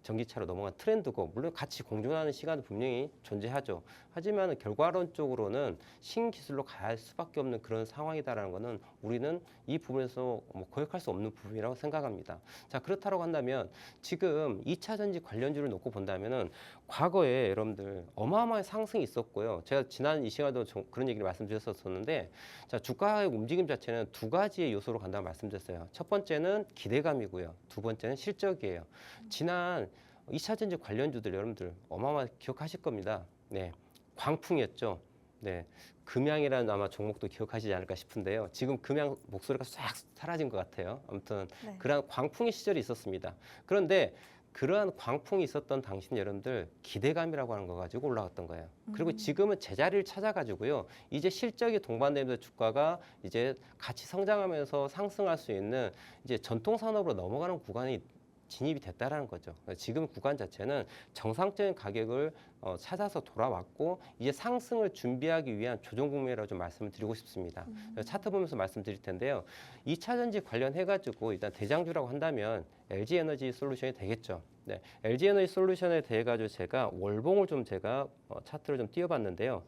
전기차로 넘어간 트렌드고 물론 같이 공존하는 시간은 분명히 존재하죠. 하지만 결과론적으로는 신기술로 갈 수밖에 없는 그런 상황이다라는 것은 우리는 이 부분에서 거역할 수 없는 부분이라고 생각합니다. 자, 그렇다고 한다면 지금 2차 전지 관련주를 놓고 본다면은 과거에 여러분들 어마어마한 상승이 있었고요. 제가 지난 이 시간에도 그런 얘기를 말씀드렸었는데 자, 주가의 움직임 자체는 두 가지의 요소로 간다고 말씀드렸어요. 첫 번째는 기대감이고요. 두 번째는 실적이에요. 지난 2차 전지 관련주들 여러분들 어마어마하게 기억하실 겁니다. 네, 광풍이었죠. 네, 금양이라는 아마 종목도 기억하시지 않을까 싶은데요. 지금 금양 목소리가 싹 사라진 것 같아요. 아무튼 네. 그러한 광풍의 시절이 있었습니다. 그런데 그러한 광풍이 있었던 당시는 여러분들 기대감이라고 하는 거 가지고 올라갔던 거예요. 그리고 지금은 제자리를 찾아가지고요. 이제 실적이 동반되면서 주가가 이제 같이 성장하면서 상승할 수 있는 이제 전통 산업으로 넘어가는 구간이 진입이 됐다라는 거죠. 지금 구간 자체는 정상적인 가격을 찾아서 돌아왔고 이제 상승을 준비하기 위한 조정 국면이라고 좀 말씀을 드리고 싶습니다. 차트 보면서 말씀드릴 텐데요. 2차 전지 관련해가지고 일단 대장주라고 한다면 LG 에너지 솔루션이 되겠죠. 네, LG 에너지 솔루션에 대해 가지고 제가 월봉을 좀 제가 차트를 좀 띄워봤는데요.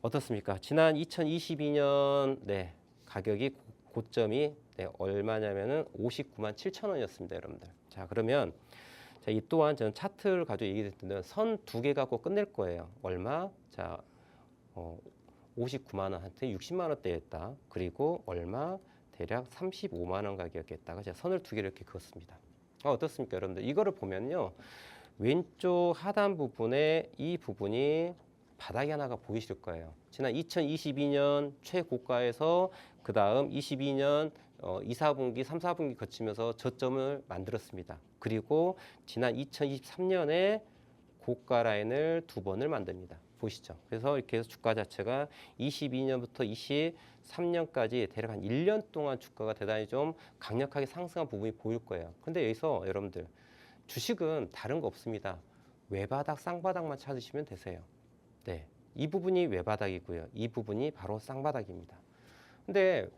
어떻습니까? 지난 2022년 가격이 고점이 얼마냐면은 59만 7천 원이었습니다, 여러분들. 자, 그러면 이 또한 저는 차트를 가지고 얘기했는데 선 두 개 갖고 끝낼 거예요. 얼마? 자, 59만 원한테 60만 원대였다. 그리고 얼마? 대략 35만 원 가격이었다가 제가 선을 두 개를 이렇게 그었습니다. 어떻습니까, 여러분들? 이거를 보면요, 왼쪽 하단 부분에 이 부분이 바닥이 하나가 보이실 거예요. 지난 2022년 최고가에서 그 다음 22년 2, 4분기, 3, 4분기 거치면서 저점을 만들었습니다. 그리고 지난 2023년에 고가 라인을 두 번을 만듭니다. 보시죠. 그래서 이렇게 해서 주가 자체가 22년부터 23년까지 대략 한 1년 동안 주가가 대단히 좀 강력하게 상승한 부분이 보일 거예요. 근데 여기서 여러분들 주식은 다른 거 없습니다. 외바닥, 쌍바닥만 찾으시면 되세요. 네, 이 부분이 외바닥이고요. 이 부분이 바로 쌍바닥입니다. 근데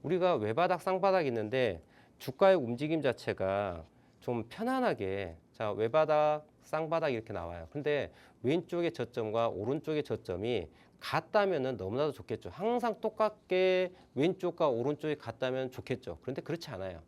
우리가 외바닥, 쌍바닥이 있는데 주가의 움직임 자체가 좀 편안하게 자 외바닥, 쌍바닥 이렇게 나와요. 근데 왼쪽의 저점과 오른쪽의 저점이 같다면은 너무나도 좋겠죠. 항상 똑같게 왼쪽과 오른쪽이 같다면 좋겠죠. 그런데 그렇지 않아요.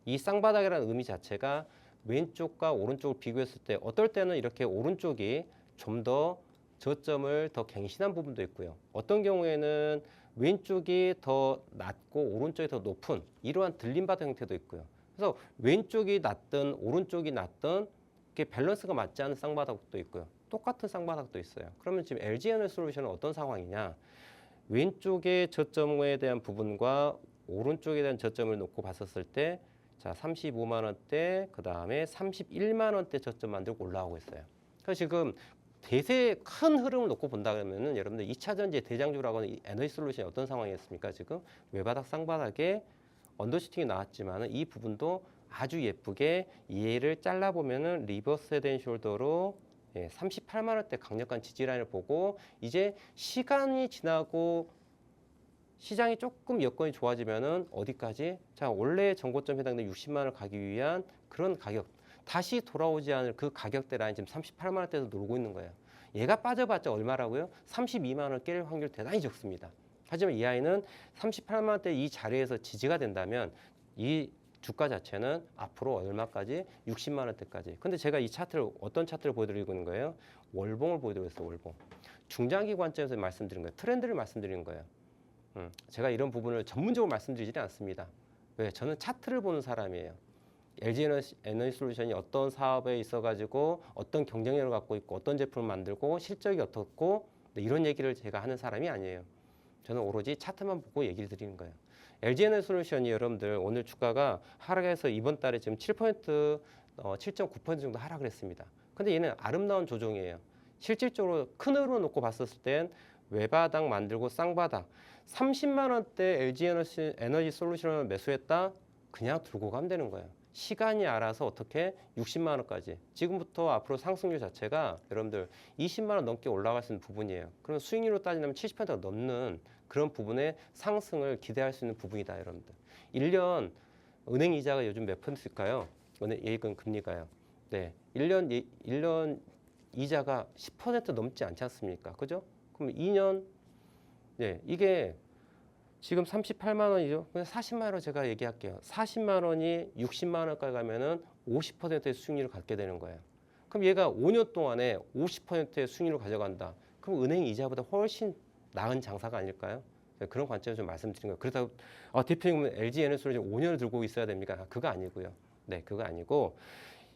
이 쌍바닥이라는 의미 자체가 왼쪽과 오른쪽을 비교했을 때 어떨 때는 이렇게 오른쪽이 좀 더 저점을 더 갱신한 부분도 있고요. 어떤 경우에는 왼쪽이 더 낮고 오른쪽이 더 높은 이러한 들림바닥 형태도 있고요. 그래서 왼쪽이 낮든 오른쪽이 낮든 이렇게 밸런스가 맞지 않은 쌍바닥도 있고요. 똑같은 쌍바닥도 있어요. 그러면 지금 LG에너지솔루션은 어떤 상황이냐? 왼쪽의 저점에 대한 부분과 오른쪽에 대한 저점을 놓고 봤었을 때 자, 35만 원대, 그 다음에 31만 원대 저점 만들고 올라오고 있어요. 그래서 지금 대세 큰 흐름을 놓고 본다 그러면은 여러분들 2차 전지의 대장주라고 하는 이 에너지솔루션이 어떤 상황이었습니까? 지금 외바닥 쌍바닥에 언더슈팅이 나왔지만은 이 부분도 아주 예쁘게 얘를 잘라 보면은 리버스 헤드앤숄더로 38만 원대 강력한 지지라인을 보고 이제 시간이 지나고 시장이 조금 여건이 좋아지면은 어디까지? 자, 원래 전고점 해당되는 60만 원을 가기 위한 그런 가격 다시 돌아오지 않을 그 가격대 라인 지금 38만 원대에서 놀고 있는 거예요. 얘가 빠져봤자 얼마라고요? 32만 원을 깰 확률 대단히 적습니다. 하지만 이 아이는 38만 원대 이 자리에서 지지가 된다면 이 주가 자체는 앞으로 얼마까지? 60만 원대까지. 근데 제가 이 차트를 어떤 차트를 보여드리고 있는 거예요? 월봉을 보여드리고 있어요. 월봉. 중장기 관점에서 말씀드린 거예요. 트렌드를 말씀드리는 거예요. 제가 이런 부분을 전문적으로 말씀드리지 않습니다. 왜? 저는 차트를 보는 사람이에요. LG에너지솔루션이 어떤 사업에 있어가지고 어떤 경쟁력을 갖고 있고 어떤 제품을 만들고 실적이 어떻고 이런 얘기를 제가 하는 사람이 아니에요. 저는 오로지 차트만 보고 얘기를 드리는 거예요. LG에너지솔루션이 여러분들 오늘 주가가 하락해서 이번 달에 지금 7%, 7.9% 정도 하락을 했습니다. 근데 얘는 아름다운 조정이에요. 실질적으로 큰 흐름을 놓고 봤었을 땐 외바닥 만들고 쌍바닥 30만 원대 LG에너지솔루션을 매수했다? 그냥 들고 가면 되는 거예요. 시간이 알아서 어떻게 60만 원까지 지금부터 앞으로 상승률 자체가 여러분들 20만 원 넘게 올라갈 수 있는 부분이에요. 그럼 수익률로 따지면 70%가 넘는 그런 부분의 상승을 기대할 수 있는 부분이다 여러분들. 1년 은행 이자가 요즘 몇 %일까요? 예금 금리가요. 네, 1년 이자가 10% 넘지 않지 않습니까? 그죠? 그럼 2년 네, 이게 지금 38만 원이죠. 그냥 40만 원으로 제가 얘기할게요. 40만 원이 60만 원까지 가면은 50%의 수익률을 갖게 되는 거예요. 그럼 얘가 5년 동안에 50%의 수익률을 가져간다. 그럼 은행 이자보다 훨씬 나은 장사가 아닐까요? 그런 관점을 좀 말씀드린 거예요. 그렇다고 대표님은 LG에너지솔루션 5년을 들고 있어야 됩니까? 그거 아니고요. 네, 그거 아니고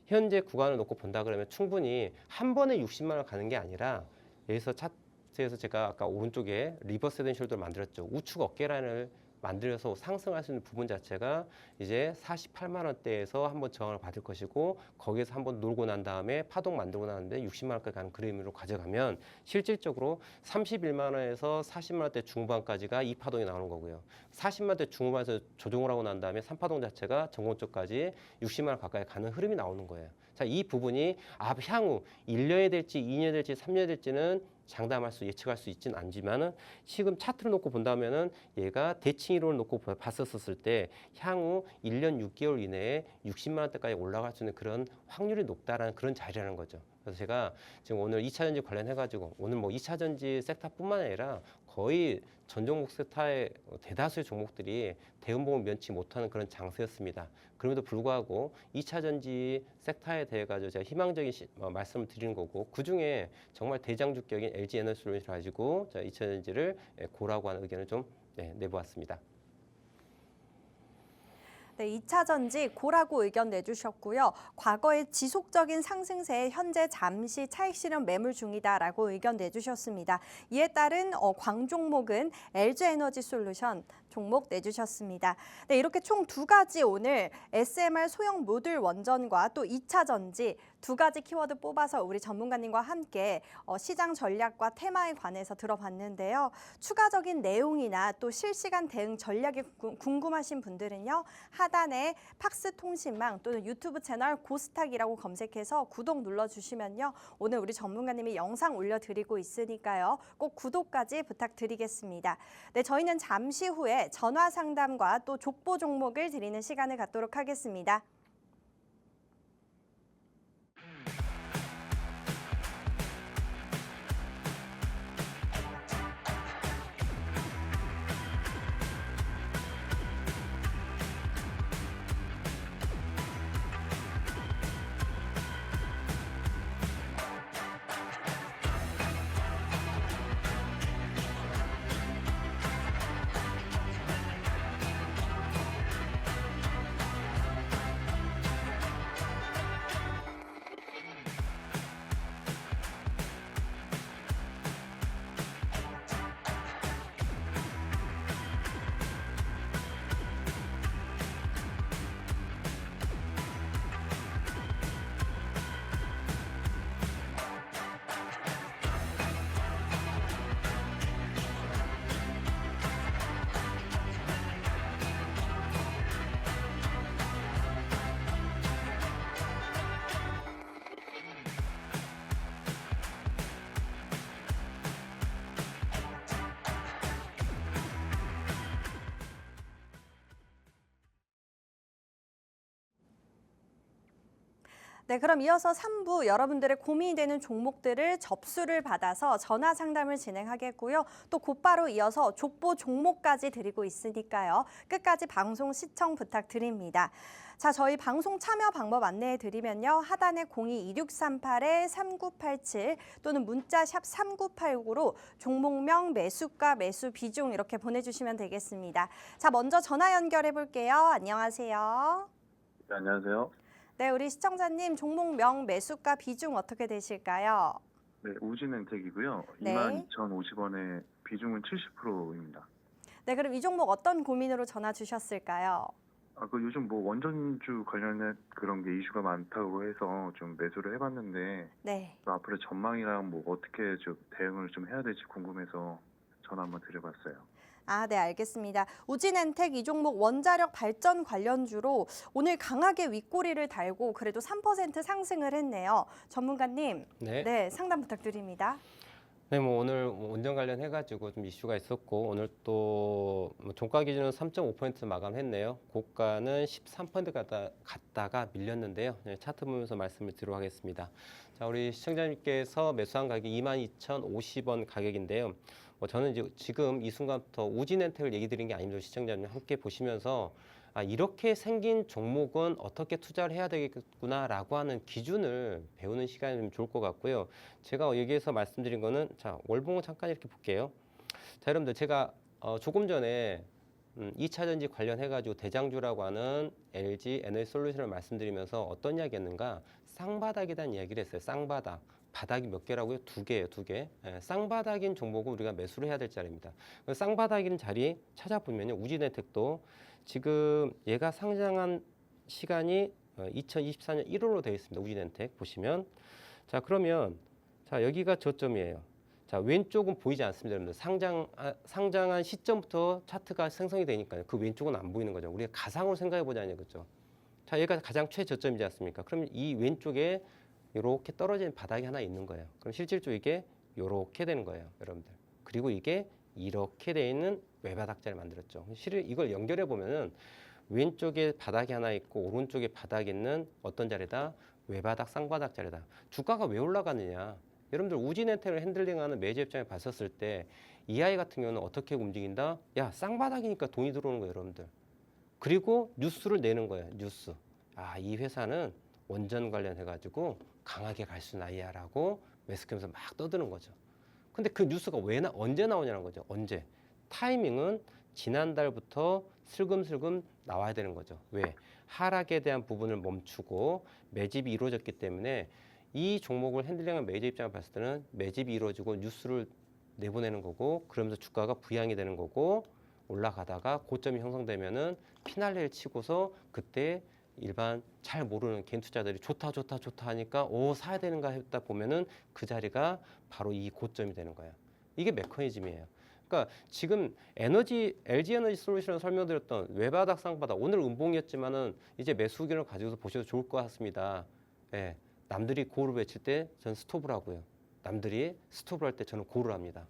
현재 구간을 놓고 본다 그러면 충분히 한 번에 60만 원 가는 게 아니라 여기서 차트에서 제가 아까 오른쪽에 리버스 헤드앤숄더를 만들었죠. 우측 어깨라인을 만들어서 상승할 수 있는 부분 자체가 이제 48만 원대에서 한번 저항을 받을 것이고 거기에서 한번 놀고 난 다음에 파동 만들고 나는데 60만 원까지 가는 그림으로 가져가면 실질적으로 31만 원에서 40만 원대 중후반까지가 이 파동이 나오는 거고요. 40만 원대 중후반에서 조정을 하고 난 다음에 3파동 자체가 정고점까지 60만 원 가까이 가는 흐름이 나오는 거예요. 자, 이 부분이 향후 1년이 될지 2년이 될지 3년이 될지는 장담할 수 예측할 수 있지는 않지만은 지금 차트를 놓고 본다면은 얘가 대칭이론을 놓고 봤었을 때 향후 1년 6개월 이내에 60만 원대까지 올라갈 수 있는 그런 확률이 높다라는 그런 자리라는 거죠. 그래서 제가 지금 오늘 2차 전지 관련해 가지고 오늘 뭐 2차 전지 섹터뿐만 아니라 거의 전 종목 섹터의 대다수의 종목들이 대음봉을 면치 못하는 그런 장세였습니다. 그럼에도 불구하고 2차 전지 섹터에 대해 가지고 제가 희망적인 말씀을 드리는 거고 그중에 정말 대장주격인 LG에너지솔루션을 가지고 2차 전지를 고라고 하는 의견을 좀 내보았습니다. 네, 2차 전지 고라고 의견 내주셨고요. 과거의 지속적인 상승세에 현재 잠시 차익 실현 매물 중이다라고 의견 내주셨습니다. 이에 따른 광종목은 LG에너지솔루션 종목 내주셨습니다. 네, 이렇게 총 두 가지 오늘 SMR 소형 모듈 원전과 또 2차 전지 두 가지 키워드 뽑아서 우리 전문가님과 함께 시장 전략과 테마에 관해서 들어봤는데요. 추가적인 내용이나 또 실시간 대응 전략이 궁금하신 분들은요. 하단에 팍스 통신망 또는 유튜브 채널 고스탁이라고 검색해서 구독 눌러주시면요. 오늘 우리 전문가님이 영상 올려드리고 있으니까요. 꼭 구독까지 부탁드리겠습니다. 네, 저희는 잠시 후에 전화 상담과 또 족보 종목을 드리는 시간을 갖도록 하겠습니다. 네, 그럼 이어서 3부 여러분들의 고민이 되는 종목들을 접수를 받아서 전화 상담을 진행하겠고요. 또 곧바로 이어서 족보 종목까지 드리고 있으니까요. 끝까지 방송 시청 부탁드립니다. 자, 저희 방송 참여 방법 안내해 드리면요. 하단에 02-2638-3987 또는 문자 샵 3989로 종목명, 매수가, 매수 비중 이렇게 보내주시면 되겠습니다. 자, 먼저 전화 연결해 볼게요. 안녕하세요. 네, 안녕하세요. 네, 우리 시청자님 종목명, 매수가, 비중 어떻게 되실까요? 네, 우진엔텍이고요. 네. 22,050원에 비중은 70%입니다. 네, 그럼 이 종목 어떤 고민으로 전화 주셨을까요? 요즘 뭐 원전주 관련된 그런 게 이슈가 많다고 해서 좀 매수를 해봤는데 네. 앞으로 전망이랑 뭐 어떻게 좀 대응을 좀 해야 될지 궁금해서 전화 한번 드려봤어요. 아, 네, 알겠습니다. 우진엔텍 이 종목 원자력 발전 관련주로 오늘 강하게 윗꼬리를 달고 그래도 3% 상승을 했네요. 전문가님, 네, 상담 부탁드립니다. 네, 뭐 오늘 원전 관련해가지고 좀 이슈가 있었고 오늘 또 종가 기준은 3.5% 마감했네요. 고가는 13% 갔다가 밀렸는데요. 네, 차트 보면서 말씀을 드리도록 하겠습니다. 자, 우리 시청자님께서 매수한 가격이 22,050원 가격인데요. 저는 이제 지금 이 순간부터 우진엔텍을 얘기 드린 게 아닙니다. 시청자님 함께 보시면서 이렇게 생긴 종목은 어떻게 투자를 해야 되겠구나라고 하는 기준을 배우는 시간이 좀 좋을 것 같고요. 제가 여기에서 말씀드린 거는 자, 월봉을 잠깐 이렇게 볼게요. 자, 여러분들 제가 조금 전에 2차 전지 관련해가지고 대장주라고 하는 LG 에너지솔루션을 말씀드리면서 어떤 이야기였는가? 쌍바닥에 대한 이야기를 했어요. 쌍바닥. 바닥이 몇 개라고요? 2개예요, 2개. 쌍바닥인 종목은 우리가 매수를 해야 될 자리입니다. 쌍바닥인 자리 찾아보면요. 우진엔텍도 지금 얘가 상장한 시간이 2024년 1월로 되어 있습니다. 우진엔텍 보시면. 자, 그러면 자, 여기가 저점이에요. 자, 왼쪽은 보이지 않습니다. 여러분들 상장한 시점부터 차트가 생성이 되니까요. 그 왼쪽은 안 보이는 거죠. 우리가 가상으로 생각해 보자는 거죠. 자, 얘가 가장 최저점이지 않습니까? 그럼 이 왼쪽에 이렇게 떨어진 바닥이 하나 있는 거예요. 그럼 실질적으로 이게 이렇게 되는 거예요, 여러분들. 그리고 이게 이렇게 돼 있는 외바닥자를 만들었죠. 실은 이걸 연결해 보면은 왼쪽에 바닥이 하나 있고 오른쪽에 바닥이 있는 어떤 자리다? 외바닥, 쌍바닥 자리다. 주가가 왜 올라가느냐? 여러분들 우진엔텍을 핸들링하는 매주 입장에 봤었을 때 EI 같은 경우는 어떻게 움직인다? 야, 쌍바닥이니까 돈이 들어오는 거예요, 여러분들. 그리고 뉴스를 내는 거예요, 뉴스. 이 회사는 원전 관련해가지고 강하게 갈 수 나이야라고 매스컴에서 막 떠드는 거죠. 근데 그 뉴스가 언제 나오냐는 거죠. 언제? 타이밍은 지난달부터 슬금슬금 나와야 되는 거죠. 왜? 하락에 대한 부분을 멈추고 매집이 이루어졌기 때문에 이 종목을 핸들링한 매제 입장을 봤을 때는 매집이 이루어지고 뉴스를 내보내는 거고 그러면서 주가가 부양이 되는 거고 올라가다가 고점이 형성되면은 피날레를 치고서 그때 일반 잘 모르는 개인 투자들이 좋다 하니까 사야 되는가 했다 보면은 그 자리가 바로 이 고점이 되는 거예요. 이게 메커니즘이에요. 그러니까 지금 LG 에너지 솔루션을 설명드렸던 외바닥 쌍바닥 오늘 음봉이었지만은 이제 매수 의견을 가지고서 보셔도 좋을 것 같습니다. 예, 남들이 고를 외칠 때 저는 스톱을 하고요. 남들이 스톱을 할 때 저는 고를 합니다.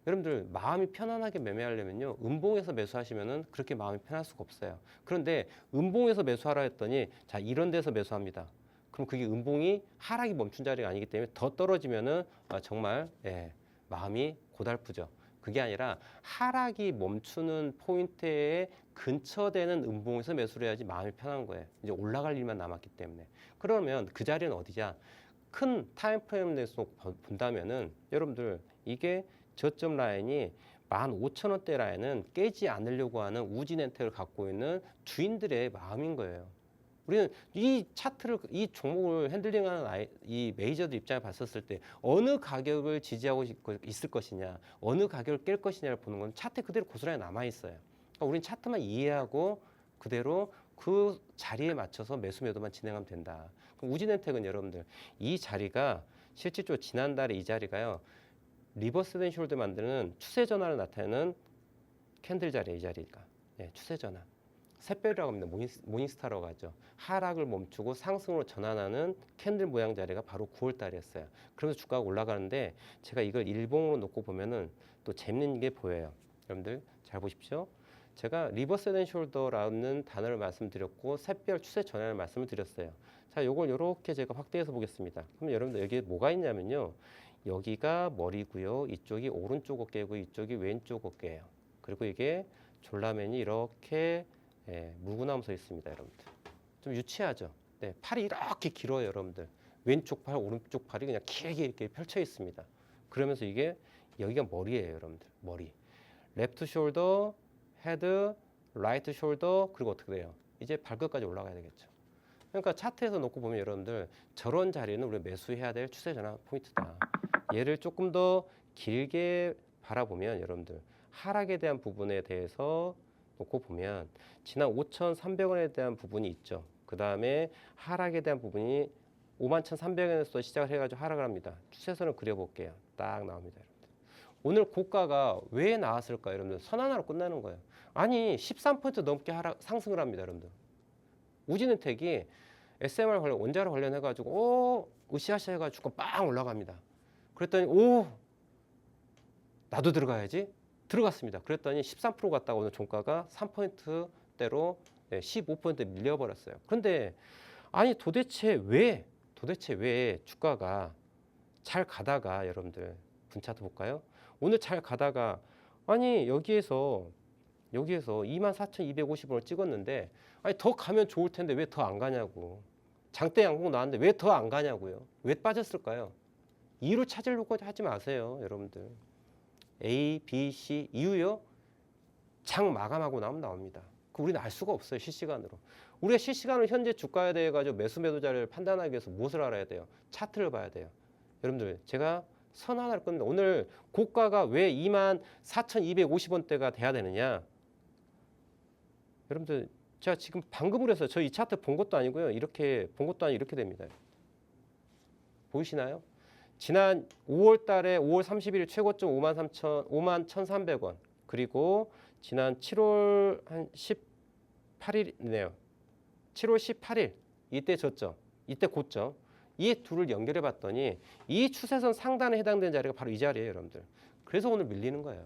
여러분들 마음이 편안하게 매매하려면요, 음봉에서 매수하시면은 그렇게 마음이 편할 수가 없어요. 그런데 음봉에서 매수하라 했더니 자 이런 데서 매수합니다. 그럼 그게 음봉이 하락이 멈춘 자리가 아니기 때문에 더 떨어지면은 정말 마음이 고달프죠. 그게 아니라 하락이 멈추는 포인트에 근처되는 음봉에서 매수를 해야지 마음이 편한 거예요. 이제 올라갈 일만 남았기 때문에. 그러면 그 자리는 어디냐? 큰 타임 프레임 내에서 본다면은 여러분들 이게 저점 라인이 15,000원대 라인은 깨지 않으려고 하는 우진엔텍을 갖고 있는 주인들의 마음인 거예요. 우리는 이 차트를 이 종목을 핸들링하는 이 메이저들 입장에 봤었을 때 어느 가격을 지지하고 있을 것이냐, 어느 가격을 깰 것이냐를 보는 건 차트 그대로 고스란히 남아 있어요. 그러니까 우리는 차트만 이해하고 그대로 그 자리에 맞춰서 매수 매도만 진행하면 된다. 그럼 우진엔텍은 여러분들 이 자리가 실질적으로 지난달에 이 자리가요. 리버스 댄 숄더 만드는 추세 전환을 나타내는 캔들 자리에 이 자리가 추세 전환. 샛별이라고 합니다. 모닝스타라고 하죠. 하락을 멈추고 상승으로 전환하는 캔들 모양 자리가 바로 9월 달이었어요. 그러면서 주가가 올라가는데 제가 이걸 일봉으로 놓고 보면은 또 재밌는 게 보여요. 여러분들 잘 보십시오. 제가 리버스 댄 숄더라는 단어를 말씀드렸고 샛별 추세 전환을 말씀을 드렸어요. 자, 요걸 이렇게 제가 확대해서 보겠습니다. 그럼 여러분들 여기에 뭐가 있냐면요. 여기가 머리고요. 이쪽이 오른쪽 어깨고 이쪽이 왼쪽 어깨예요. 그리고 이게 졸라맨이 이렇게 물구나무 서 있습니다, 여러분들. 좀 유치하죠. 네, 팔이 이렇게 길어요, 여러분들. 왼쪽 팔, 오른쪽 팔이 그냥 길게 이렇게 펼쳐 있습니다. 그러면서 이게 여기가 머리예요, 여러분들. 머리. 레프트 숄더, 헤드, 라이트 숄더, 그리고 어떻게 돼요? 이제 발끝까지 올라가야 되겠죠. 그러니까 차트에서 놓고 보면 여러분들 저런 자리는 우리 매수해야 될 추세 전환 포인트다. 얘를 조금 더 길게 바라보면 여러분들 하락에 대한 부분에 대해서 놓고 보면 지난 5,300원에 대한 부분이 있죠. 그 다음에 하락에 대한 부분이 51,300원에서 시작을 해가지고 하락을 합니다. 추세선을 그려볼게요. 딱 나옵니다, 여러분들. 오늘 고가가 왜 나왔을까요, 여러분들? 선하나로 끝나는 거예요. 아니 13% 넘게 상승을 합니다, 여러분들. 우진은택이 SMR 관련 원자로 관련해가지고 으쌰으쌰 해가지고 빵 올라갑니다. 그랬더니 나도 들어가야지. 들어갔습니다. 그랬더니 13% 갔다가 오늘 종가가 3%대로 15% 밀려버렸어요. 그런데 아니 도대체 왜 주가가 잘 가다가 여러분들 분차트 볼까요? 오늘 잘 가다가 아니 여기에서 24,250원을 찍었는데 아니 더 가면 좋을 텐데 왜 더 안 가냐고. 장대 양봉 나왔는데 왜 더 안 가냐고요. 왜 빠졌을까요? 이유를 찾으려고 하지 마세요, 여러분들. A, B, C 이유요? 장 마감하고 나오면 나옵니다. 그 우리는 알 수가 없어요, 실시간으로. 우리가 실시간으로 현재 주가에 대해 가지고 매수 매도자를 판단하기 위해서 무엇을 알아야 돼요? 차트를 봐야 돼요. 여러분들 제가 선 하나를 끊는데 오늘 고가가 왜 24,250원대가 돼야 되느냐? 여러분들 제가 지금 방금 그랬어요. 저 이 차트 본 것도 아니고요. 이렇게 본 것도 아니고 이렇게 됩니다. 보이시나요? 지난 5월 달에 5월 31일 최고점 51,300원. 그리고 지난 7월 한 18일이네요. 7월 18일 이때 저점, 이때 고점. 이 둘을 연결해 봤더니 이 추세선 상단에 해당되는 자리가 바로 이 자리예요, 여러분들. 그래서 오늘 밀리는 거예요.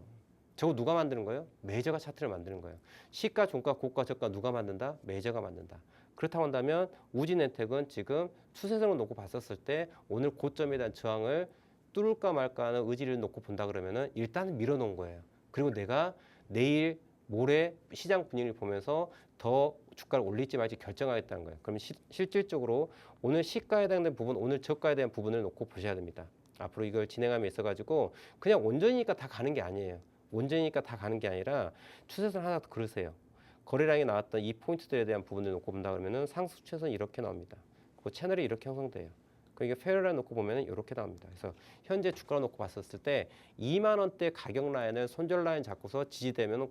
저거 누가 만드는 거예요? 메이저가 차트를 만드는 거예요. 시가, 종가, 고가, 저가 누가 만든다? 메이저가 만든다. 그렇다고 한다면 우진엔텍은 지금 추세선을 놓고 봤었을 때 오늘 고점에 대한 저항을 뚫을까 말까 하는 의지를 놓고 본다 그러면은 일단은 밀어놓은 거예요. 그리고 내가 내일 모레 시장 분위기를 보면서 더 주가를 올릴지 말지 결정하겠다는 거예요. 그럼 실질적으로 오늘 시가에 해당되는 부분, 오늘 저가에 대한 부분을 놓고 보셔야 됩니다. 앞으로 이걸 진행함에 있어가지고 그냥 원전이니까 다 가는 게 아니에요. 원전이니까 다 가는 게 아니라 추세선 하나 더 그러세요. 거래량이 나왔던 이 포인트들에 대한 부분을 놓고 본다 그러면은 상승 추세선이 이렇게 나옵니다. 그 채널이 이렇게 형성돼요. 그러니까 페어라인 놓고 보면은 이렇게 나옵니다. 그래서 현재 주가를 놓고 봤었을 때 2만 원대 가격 라인을 손절 라인 잡고서 지지되면은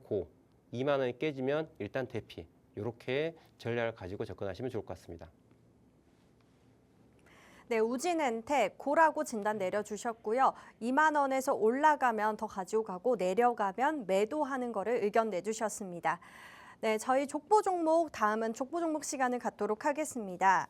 2만 원이 깨지면 일단 대피. 이렇게 전략을 가지고 접근하시면 좋을 것 같습니다. 네, 우진엔텍 고라고 진단 내려주셨고요. 2만 원에서 올라가면 더 가지고 가고 내려가면 매도하는 거를 의견 내주셨습니다. 네, 저희 족보 종목 다음은 족보 종목 시간을 갖도록 하겠습니다.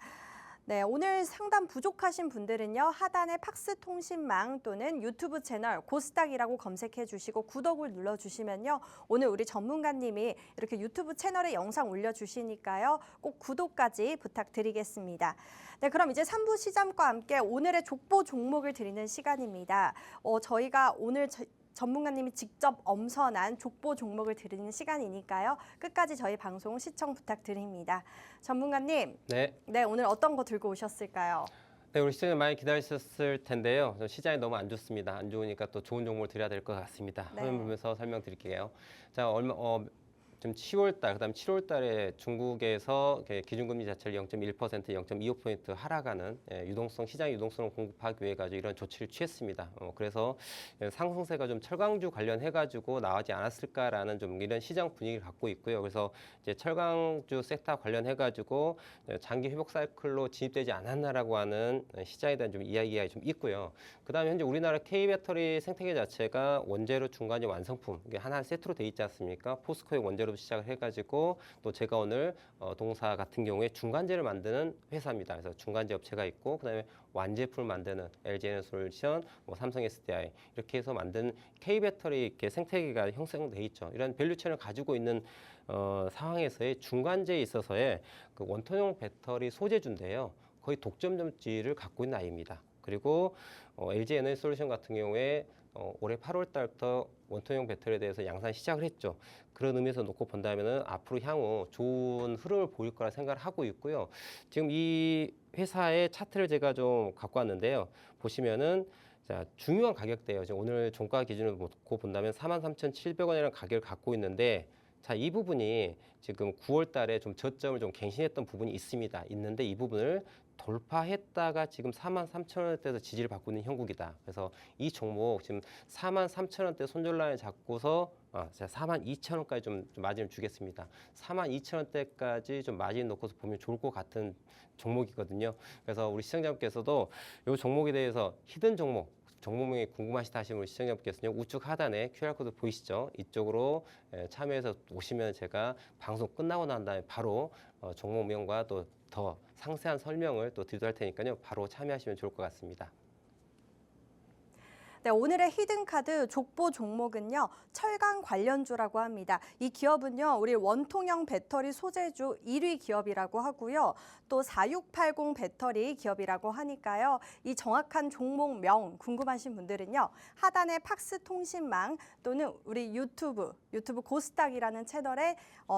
네, 오늘 상담 부족하신 분들은요. 하단의 팍스통신망 또는 유튜브 채널 고스닥이라고 검색해 주시고 구독을 눌러주시면요. 오늘 우리 전문가님이 이렇게 유튜브 채널에 영상 올려주시니까요. 꼭 구독까지 부탁드리겠습니다. 네, 그럼 이제 3부 시점과 함께 오늘의 족보 종목을 드리는 시간입니다. 저희가 오늘 전문가님이 직접 엄선한 족보 종목을 드리는 시간이니까요. 끝까지 저희 방송 시청 부탁드립니다. 전문가님, 네, 오늘 어떤 거 들고 오셨을까요? 네, 우리 시장님 많이 기다리셨을 텐데요. 시장이 너무 안 좋습니다. 안 좋으니까 또 좋은 종목을 드려야 될 것 같습니다. 네. 화면 보면서 설명드릴게요. 자, 지금 10월 달, 그다음 7월 달에 중국에서 기준금리 자체를 0.1%, 0.25% 하락하는 시장 유동성을 공급하기 위해 가지고 이런 조치를 취했습니다. 그래서 상승세가 좀 철강주 관련해 가지고 나오지 않았을까라는 좀 이런 시장 분위기를 갖고 있고요. 그래서 이제 철강주 섹터 관련해 가지고 장기 회복 사이클로 진입되지 않았나라고 하는 시장에 대한 좀 이야기가 좀 있고요. 그다음에 현재 우리나라 K배터리 생태계 자체가 원재료 중간재 완성품 이게 하나 세트로 돼 있지 않습니까? 포스코의 원재료 시작을 해가지고 또 제가 오늘 동사 같은 경우에 중간재를 만드는 회사입니다. 그래서 중간재 업체가 있고 그다음에 완제품을 만드는 LG에너솔루션, 삼성 SDI 이렇게 해서 만든 K배터리 이렇게 생태계가 형성돼 있죠. 이런 밸류체인을 가지고 있는 상황에서의 중간재에 있어서의 그 원통형 배터리 소재주인데요. 거의 독점점지를 갖고 있는 아이입니다. 그리고 LG에너솔루션 같은 경우에 올해 8월 달부터 원통형 배터리에 대해서 양산 시작을 했죠. 그런 의미에서 놓고 본다면은 앞으로 향후 좋은 흐름을 보일 거라 생각을 하고 있고요. 지금 이 회사의 차트를 제가 좀 갖고 왔는데요. 보시면은 자, 중요한 가격대예요. 지금 오늘 종가 기준으로 놓고 본다면 43,700원이라는 가격을 갖고 있는데 자, 이 부분이 지금 9월 달에 좀 저점을 좀 갱신했던 부분이 있는데 이 부분을 돌파했다가 지금 43,000원대에서 지지를 받고 있는 형국이다. 그래서 이 종목 지금 43,000원대 손절라인 잡고서 제가 42,000원까지 좀 마진을 주겠습니다. 42,000원대까지 좀 마진 놓고서 보면 좋을 것 같은 종목이거든요. 그래서 우리 시청자분께서도 이 종목에 대해서 히든 종목명이 궁금하시다 하시면 우리 시청자분께서는 우측 하단에 QR코드 보이시죠? 이쪽으로 참여해서 오시면 제가 방송 끝나고 난 다음에 바로 종목명과 또 더 상세한 설명을 또 드리도록 할 테니까요. 바로 참여하시면 좋을 것 같습니다. 네, 오늘의 히든카드 족보 종목은요. 철강 관련주라고 합니다. 이 기업은요. 우리 원통형 배터리 소재주 1위 기업이라고 하고요. 또 4680 배터리 기업이라고 하니까요. 이 정확한 종목명 궁금하신 분들은요. 하단의 팍스통신망 또는 우리 유튜브 고스닥이라는 채널에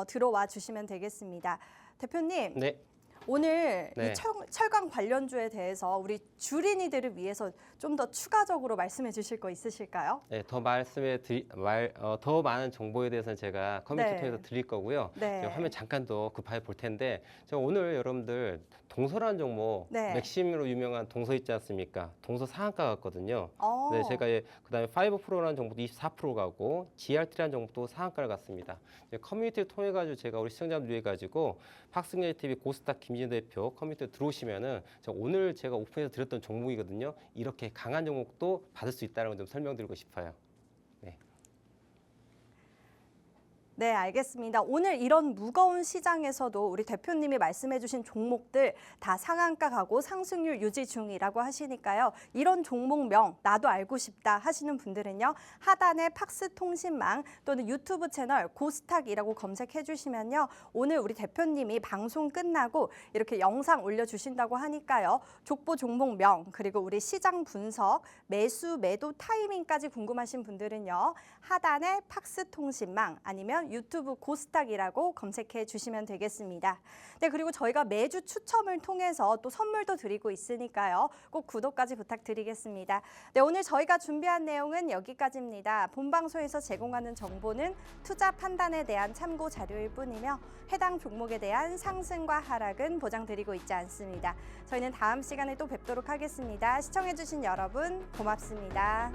들어와 주시면 되겠습니다. 대표님. 네. 오늘 네. 이 철강 관련주에 대해서 우리 주린이들을 위해서 좀 더 추가적으로 말씀해 주실 거 있으실까요? 네, 더 많은 정보에 대해서는 제가 커뮤니티 통해서 드릴 거고요. 네. 제가 화면 잠깐 더 급하게 볼 텐데 제가 오늘 여러분들 동서라는 종목 네. 맥심으로 유명한 동서 있지 않습니까? 동서 상한가 같거든요. 어. 네, 제가 그다음에 5%라는 종목도 24% 가고 GRT라는 종목도 상한가를 갔습니다. 커뮤니티를 통해 가지고 제가 우리 시청자들 위해 가지고 박승열 TV 고스닥 김진우 대표 커뮤니티에 들어오시면은 오늘 제가 오픈해서 드렸던 종목이거든요. 이렇게 강한 종목도 받을 수 있다는 걸 좀 설명드리고 싶어요. 네, 알겠습니다. 오늘 이런 무거운 시장에서도 우리 대표님이 말씀해 주신 종목들 다 상한가 가고 상승률 유지 중이라고 하시니까요. 이런 종목명 나도 알고 싶다 하시는 분들은요. 하단의 팍스통신망 또는 유튜브 채널 고스탁이라고 검색해 주시면요. 오늘 우리 대표님이 방송 끝나고 이렇게 영상 올려주신다고 하니까요. 족보 종목명 그리고 우리 시장 분석, 매수, 매도 타이밍까지 궁금하신 분들은요. 하단의 팍스통신망 아니면 유튜브 고스탁이라고 검색해 주시면 되겠습니다. 네, 그리고 저희가 매주 추첨을 통해서 또 선물도 드리고 있으니까요. 꼭 구독까지 부탁드리겠습니다. 네, 오늘 저희가 준비한 내용은 여기까지입니다. 본방송에서 제공하는 정보는 투자 판단에 대한 참고 자료일 뿐이며 해당 종목에 대한 상승과 하락은 보장드리고 있지 않습니다. 저희는 다음 시간에 또 뵙도록 하겠습니다. 시청해 주신 여러분 고맙습니다.